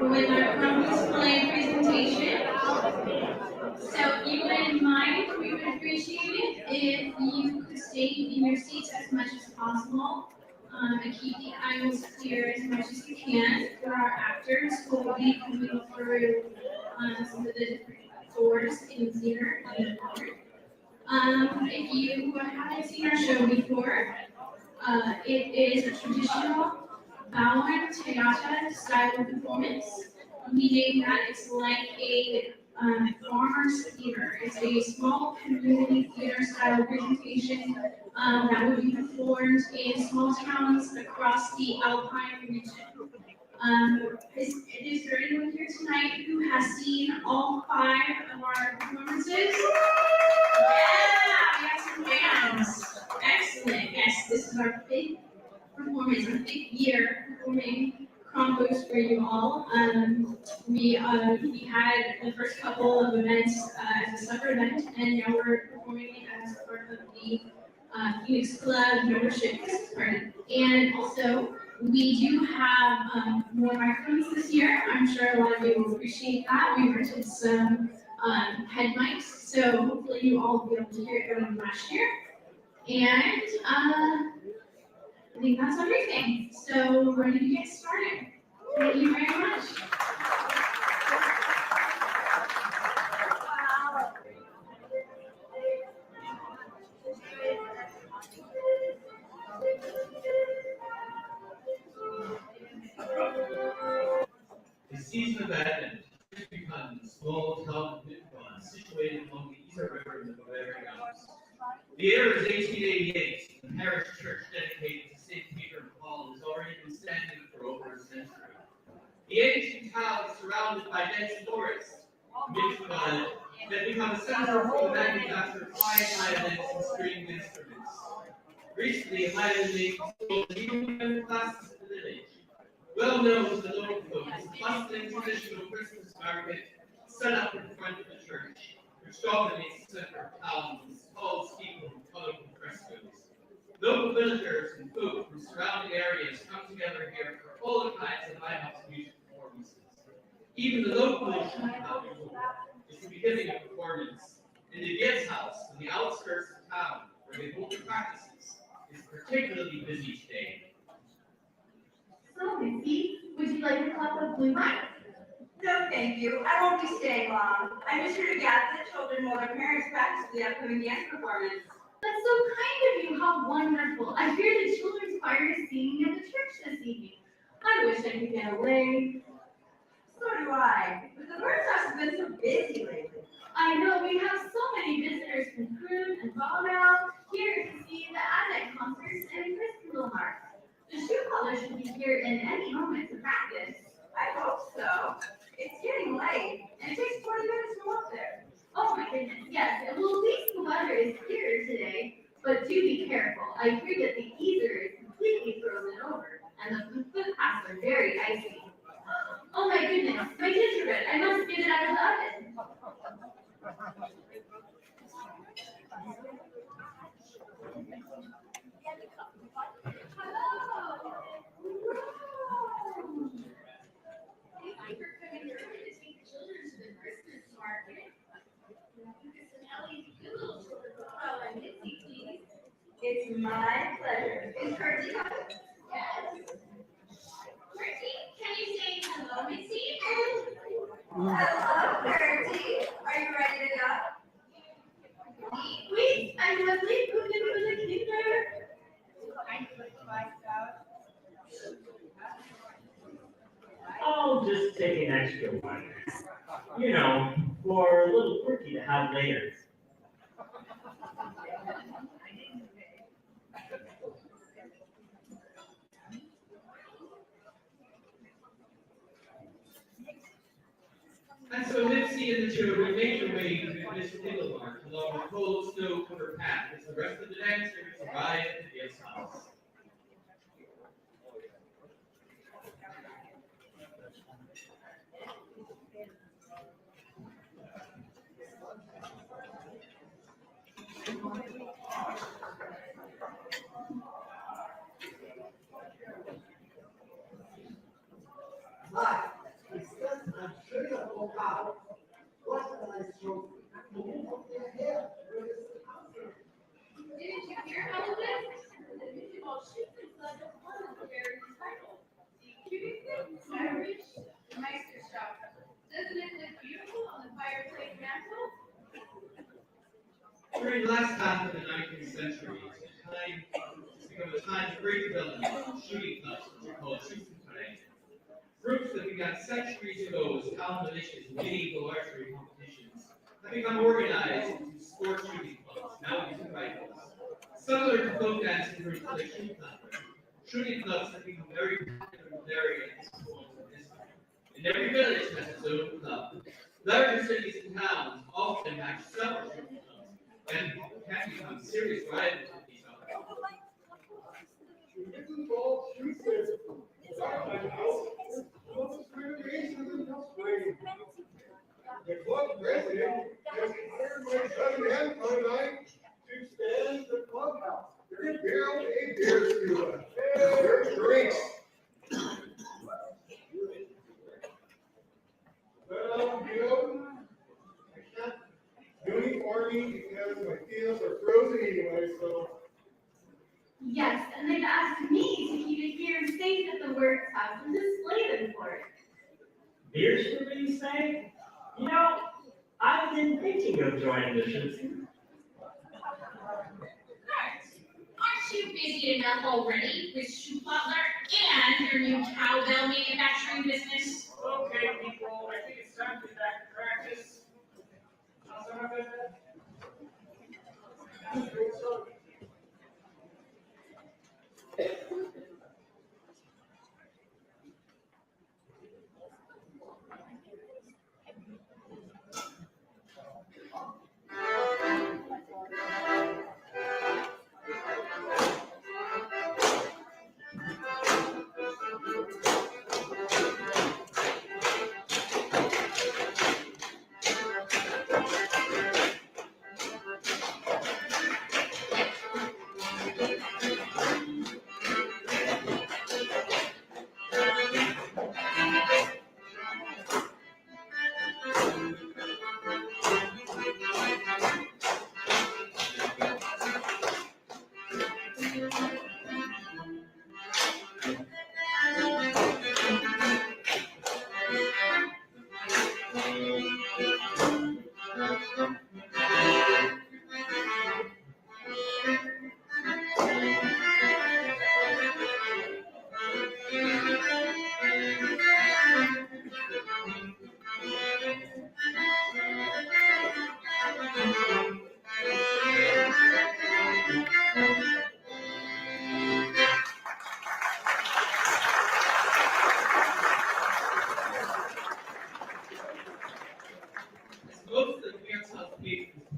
with our Krampus play presentation. So if you wouldn't mind, we would appreciate it if you could stay in your seats as much as possible and keep the aisles clear as much as you can for our actors who will be coming through some of the different doors in theater and forward. If you haven't seen our show before, it is a traditional Bauern Theater style performance. Meaning that it's like a farmer's theater. It's a small community theater style presentation that will be performed in small towns across the Alpine region. Is there anyone here tonight who has seen all 5 of our performances? Yeah, we have some fans. Excellent. Yes, this is our 5th performance, our 5th year performing Krampus for you all. We had the first couple of events as a separate event, and now we're performing it as part of the Phoenix Club membership party. And also, we do have more microphones this year. I'm sure a lot of you will appreciate that. We rented some head mics, so hopefully you all will be able to hear it better than last year. And I think that's everything. So we're ready to get started. Thank you very much. The season of Advent has become a small town of Mittelbahn situated along the Isar River in the Bavarian Alps. The year is 1888. The parish church dedicated to St. Peter and Paul has already been standing for over a century. The ancient town is surrounded by dense forests. Mittelbahn had become a center for the manufacture of fine violins and stringed instruments. Recently, violin making sold the young classes of the village. Well known to the local folk is the bustling traditional Christmas market set up in front of the church, which dominates the center of town with its tall steeple and colorful frescoes. Local villagers and folk from surrounding areas come together here for all kinds of live-house music performances. Even the local is the beginning of performance. In the guest house on the outskirts of town, where they hold their practices, is particularly busy today. So, Missy, would you like a cup of blue wine? No, thank you. I won't be staying long. I'm just here to gather the children while their parents practice the upcoming dance performance. That's so kind of you. How wonderful. I hear the children's choir is singing at the church this evening. I wish I could get away. So do I. But the bird's house has been so busy lately. I know. We have so many visitors from Kroon and Bonnell here to see the Advent concerts and Christmas marks. The shoe color should be here in any moment to practice. I hope so. It's getting exciting light, and it takes 20 minutes to walk there. Oh my goodness, yes, well at least the weather is clearer today, but do be careful. I hear that the ether is completely frozen over, and the footpaths are very icy. Oh my goodness, my gingerbread, I must get it out of the oven. Thank you for coming early to take the children to the Christmas market. Lucas and Ellie, you little children, oh, and Mitzi, please. It's my pleasure. Is Bertie coming? Yes. Bertie, can you say hello, Mitzi? Hello, Bertie. Are you ready to go? Wait, I'm Leslie. Who did the kinder? I put myself. I'll just take an extra one. You know, for a little quirky to have later. And so Mitzi and the children made their way to Miss Engelmark along the cold snow-covered path as the rest of the dancers arrived at the guest house. Hi, it's just I'm sure you will out. What a nice trophy. Your hair. Didn't you hear about this? The musical shoots inside the one of the very title. The cutest thing, Irish Meister shop. Doesn't it look beautiful on the fireplace mantle? During the last half of the 19th century, it's become a time of great development of shooting clubs, which are called shooting parades. Groups that began centuries ago as competitions in medieval archery competitions have become organized into sport shooting clubs, now using rifles. Similar to folk dancing groups like shooting clubs, shooting clubs have become very popular in areas of history. And every village has its own club. Larger cities and towns often have several shooting clubs and can become serious rivals with each other. The club president has hired my son and tonight to stand the clubhouse. They're build a beer to their drinks. Well, you know, I can't do any farming because my fields are frozen anyway, so. Yes, and they've asked me to keep it here safe at the works house and display them for it. Beer shooter, you say? You know, I've been thinking of joining the shoot team. Aren't you busy enough already with Shoe Butler and your new cowbell manufacturing business? Okay, people, I think it's time to get back to practice.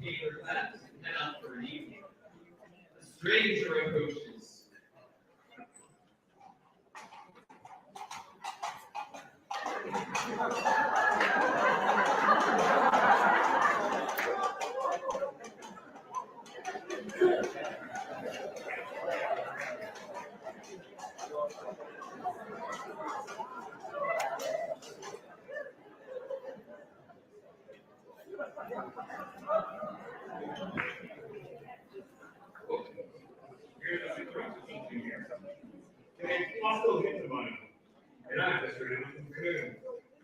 take their class and head out for an evening. A stranger approaches. And I'm just ready to canoe.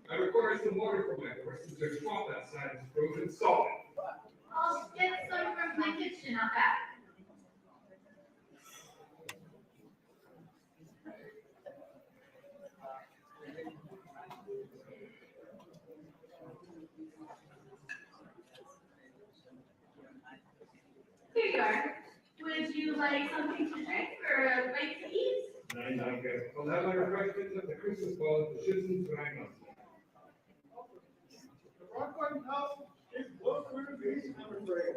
I require some water for my horses. There's swamp outside and frozen solid. I'll get some from my kitchen out back. Here you are. Would you like something to drink or a bite to eat? Nein, danke. I'll have my refreshments at the Christmas ball at the Schützen's Rheinland. The Rockland House is closer to me, I'm afraid.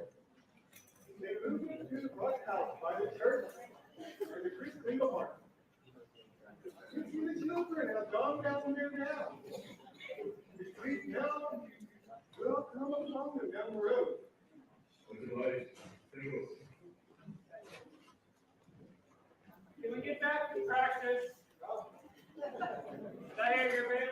They moved it to the Rock House by the church and the Christmas Market. You see the children have gone down there now. The street now will come along and down the road. Can we get back to practice? Diane, you're ready?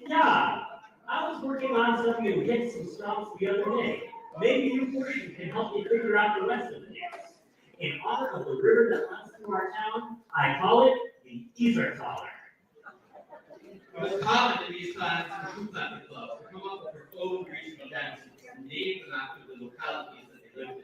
Yeah, I was working on something to get some stumps the other day. Maybe you person can help me figure out the rest of the dance. In honor of the river that runs through our town, I call it the Isertaler. It was common in these times for Schuhplatte clubs to come up with their own regional dances, named after the localities that they lived in.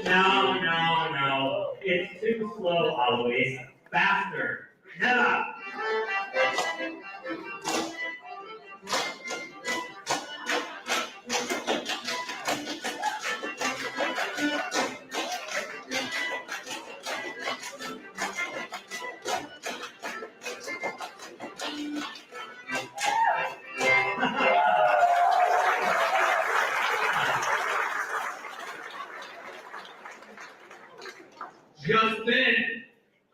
No. It's too slow always. Faster. Never. Just then,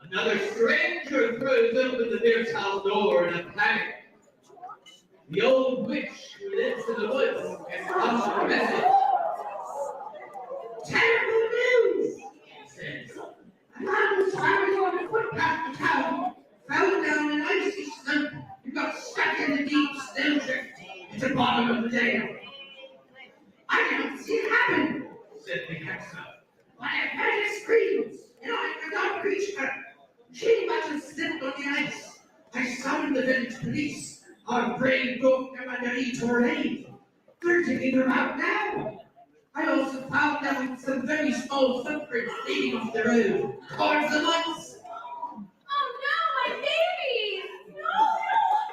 another stranger throws open the beer's house door in a panic. The old witch who lives in the woods has come with a message. Terrible news, she says. A man was traveling on a footpath to town, fell down an icy slope, and got stuck in the deep snow drift at the bottom of the dale. I didn't see it happen, said the hexer. But I heard her screams, and I could not reach her. She must have slipped on the ice. I summoned the village police. Our brave dog commander to aid. They're taking her out now. I also found them some very small footprints leading off the road towards the woods. Oh no, my babies! No!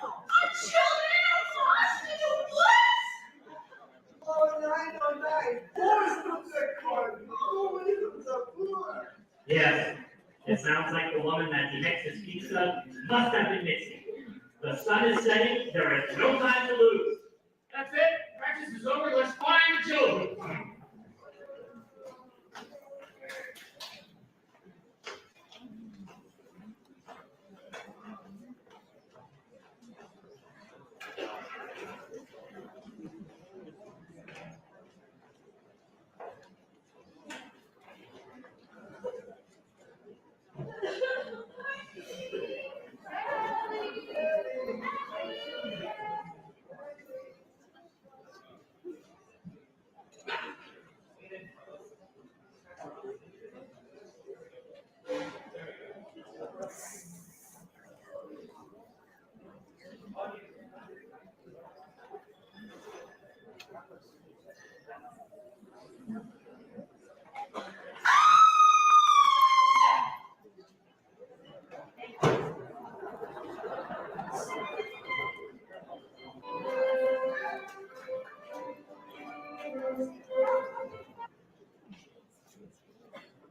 Our children are lost in the woods! Oh, nine. Boys took that car. Nobody took the floor. Yes, it sounds like the woman that the Hexes speaks of must have been missing. The sun is setting, there is no time to lose. That's it. Practice is over. Let's find the children.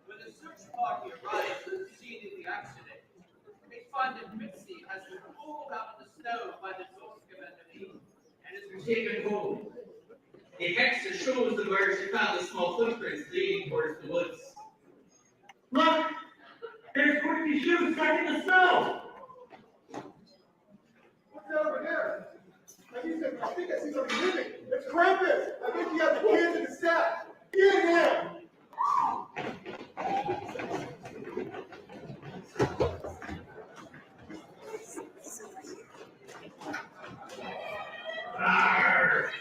When the search party arrives at the scene of the accident, they find that Mitzi has been pulled out of the snow by the Zoska enemy and has been taken home. The hexer shows them where she found the small footprints leading towards the woods. Look! There's Quirky's shoes stuck in the snow! What's that over there? I think I see something moving. It's Krampus. I think he has the kids in the sack. Get him! Arr!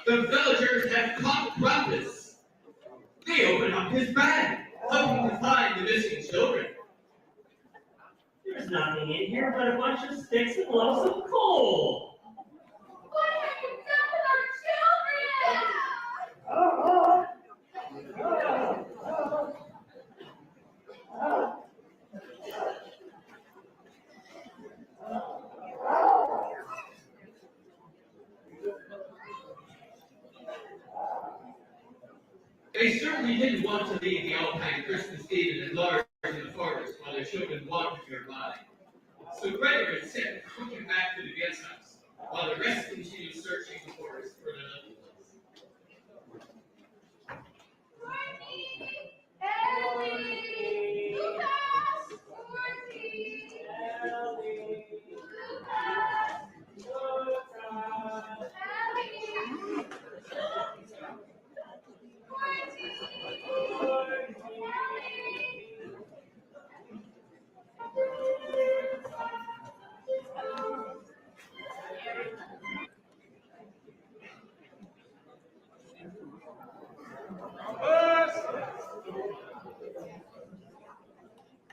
The villagers have caught Krampus. They open up his bag, hoping to find the missing children. There's nothing in here but a bunch of sticks and lumps of coal. What have you done with our children? They certainly didn't want to leave the Alpine Christmas Eve at large in the forest while their children wandered nearby. So Gregor and Sip took him back to the guest house, while the rest continued searching the forest for their loved ones.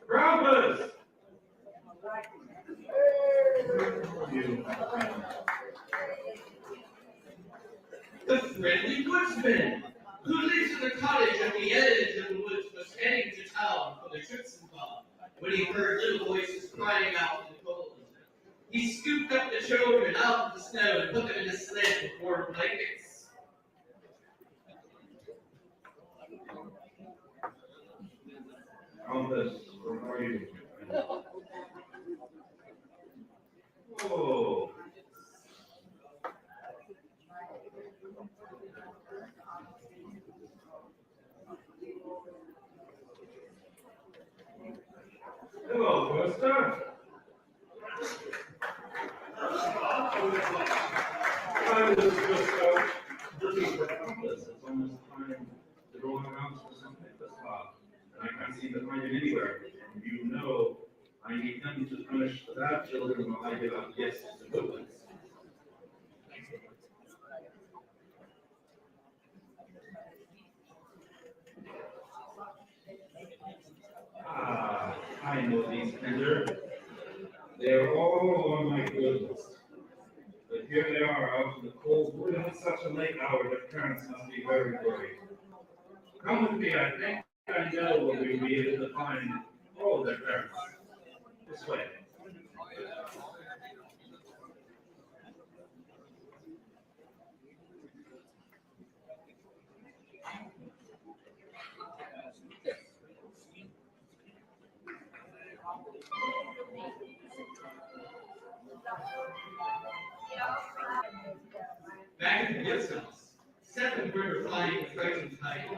Krampus! The friendly woodsman, who lives in the cottage at the edge of the woods, was heading to town for the Schützenball when he heard little voices crying out in the cold. He scooped up the children out of the snow and put them in a sled with warm blankets. Krampus, where are you? Oh. Hello, Buster. I was just looking for Krampus. It's almost time to go around for something to stop. And I can't seem to find him anywhere. And you know, I need him to punish the bad children while I give out gifts to good ones. Ah, I know these tender. They're all on my good list. But here they are out in the cold wood at such a late hour that parents must be very worried. Come with me, I think I know where we'll be able to find all their parents. This way. Back in the guest house, Seth and Gregor flying the frightened kite.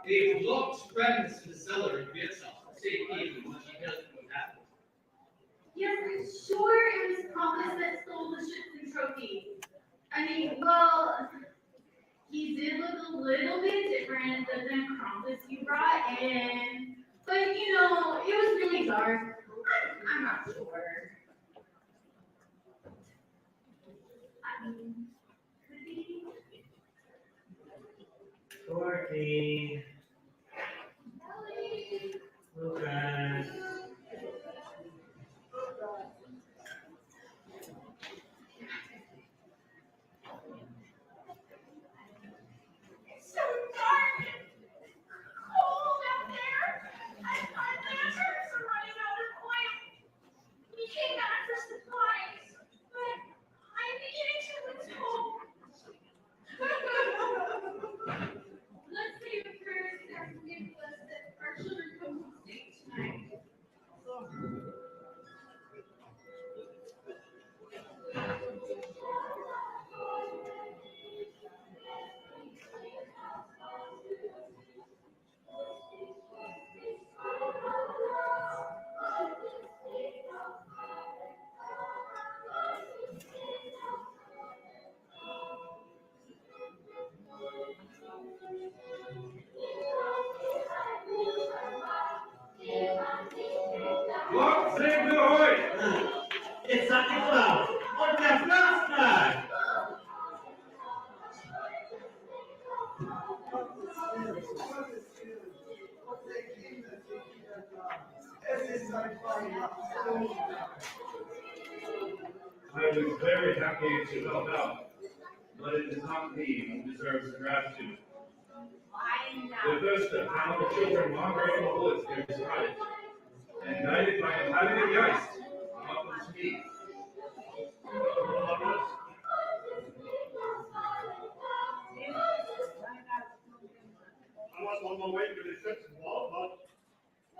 They've locked Krampus in the cellar of the guest house for safekeeping when she doesn't know what happened. Yes, I'm sure it was Krampus that stole the Schützen trophy. I mean, well, he did look a little bit different than the Krampus you brought in. But, you know, it was really dark. I'm not sure. I mean, could be. Dorothy. Lucas. It's so dark and cold out there. And our lanterns are running out of oil. We came back for supplies, but I'm beginning to lose hope. Let's say a prayer to God forgive us that our children come home safe tonight. Lock, save the ahoy! It's Santa Claus on the Frost. I was very happy to help out, but it is not me who deserves the gratitude. The first that found the children wandering in the woods near his cottage, and guided by a having the ice, up to me. on my way to the reception hall, but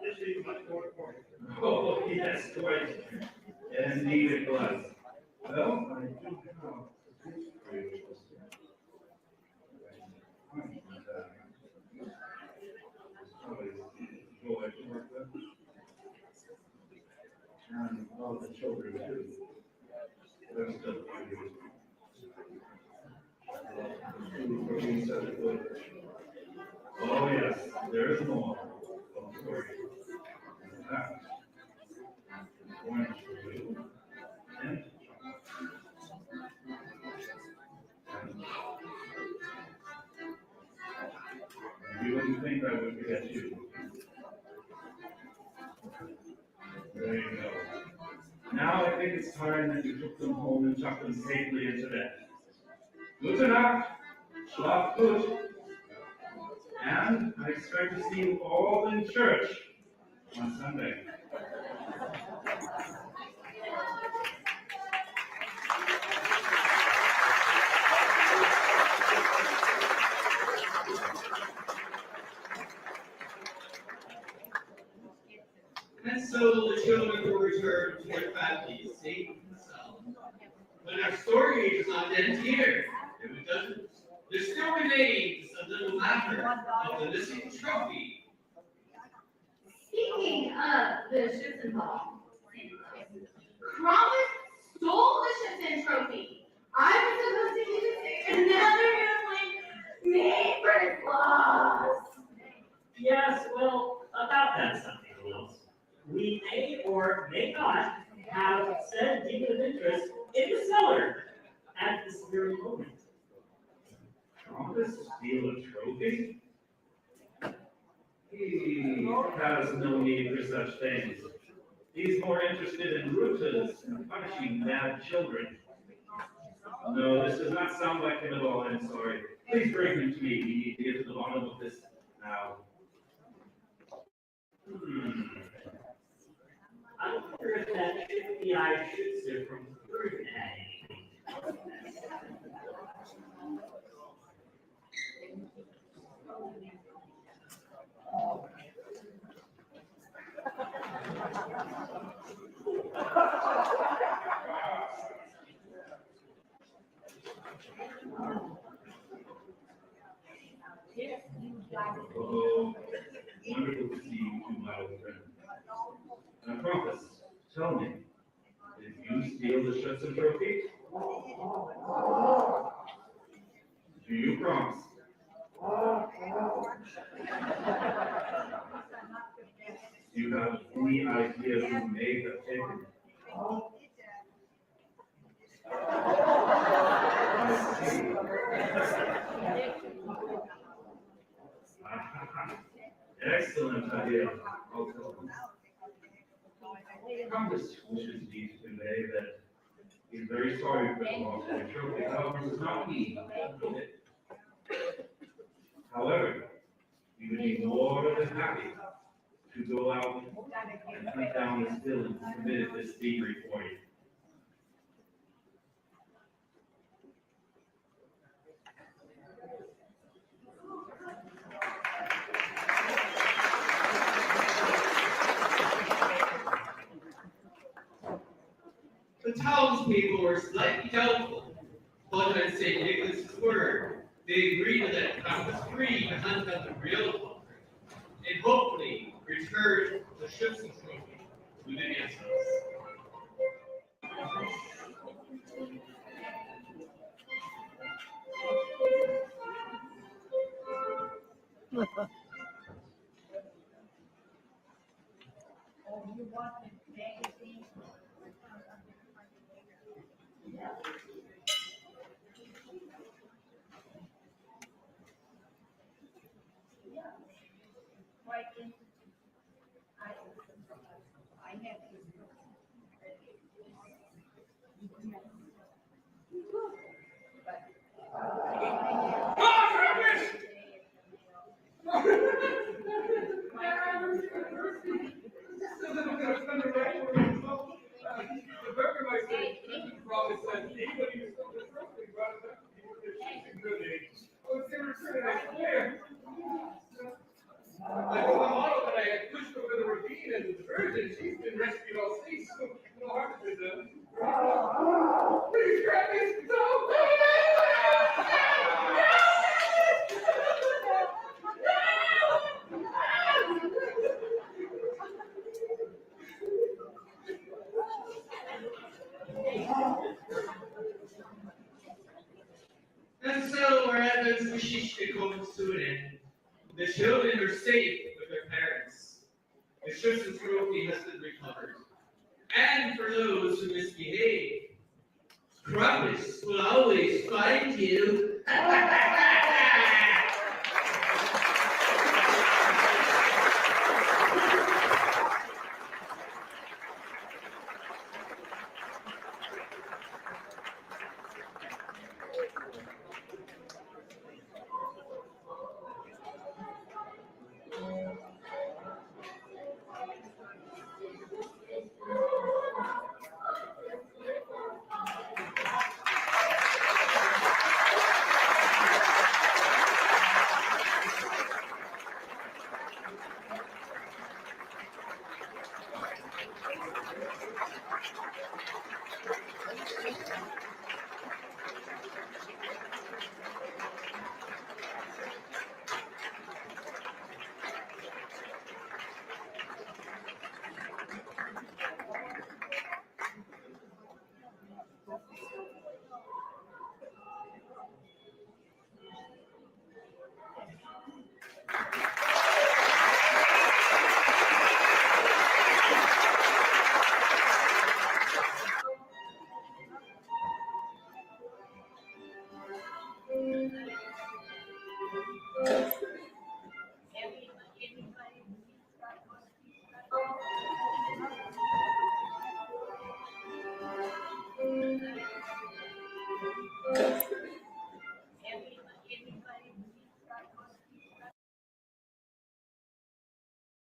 this is much more important. Oh, yes, quite. Indeed it was. Well, I do have a gift for you. And all the children too. They're still cute. Oh yes, there is more. Don't worry. That I'm going to do. And you wouldn't think I would forget you. There you go. Now I think it's time that you took them home and tucked them safely into bed. Gute Nacht, schlaf gut. And I expect to see you all in church on Sunday. And so the children will return to their families, safe and sound. But our story is not end here. If it doesn't, there still remains a little matter of the missing trophy. Speaking of the Schützenball, Krampus stole the Schützen trophy. I was supposed to use it, and now they're gonna blame me for its loss. Yes, well, about that something else. We may or may not have said deed of interest in the cellar at this very moment. Krampus steal a trophy? He has no need for such things. He's more interested in routers and punishing bad children. No, this does not sound like him at all. I'm sorry. Please bring him to me. We need to get to the bottom of this now. I wonder if that FBI Schütze from Bergen had anything. Oh, wonderful to see you two, my old friend. Now, Krampus, tell me, did you steal the Schütze trophy? Do you promise? Do you have any idea who may have taken it? I see. Excellent idea. I'll tell them. Krampus wishes me to convey that he's very sorry for the loss of the trophy. However, it was not he who did it. However, he would be more than happy to go out and hunt down this villain who committed this thievery for you. The townspeople were slightly doubtful, but on St. Nicholas's word, they agreed to let Krampus free to hunt out the real culprit, and hopefully return the Schütze trophy to the innocents. so our Advent Sushishka comes to an end. The children are safe with their parents. The Christmas trophy has been recovered. And for those who misbehave, Krampus will always find you.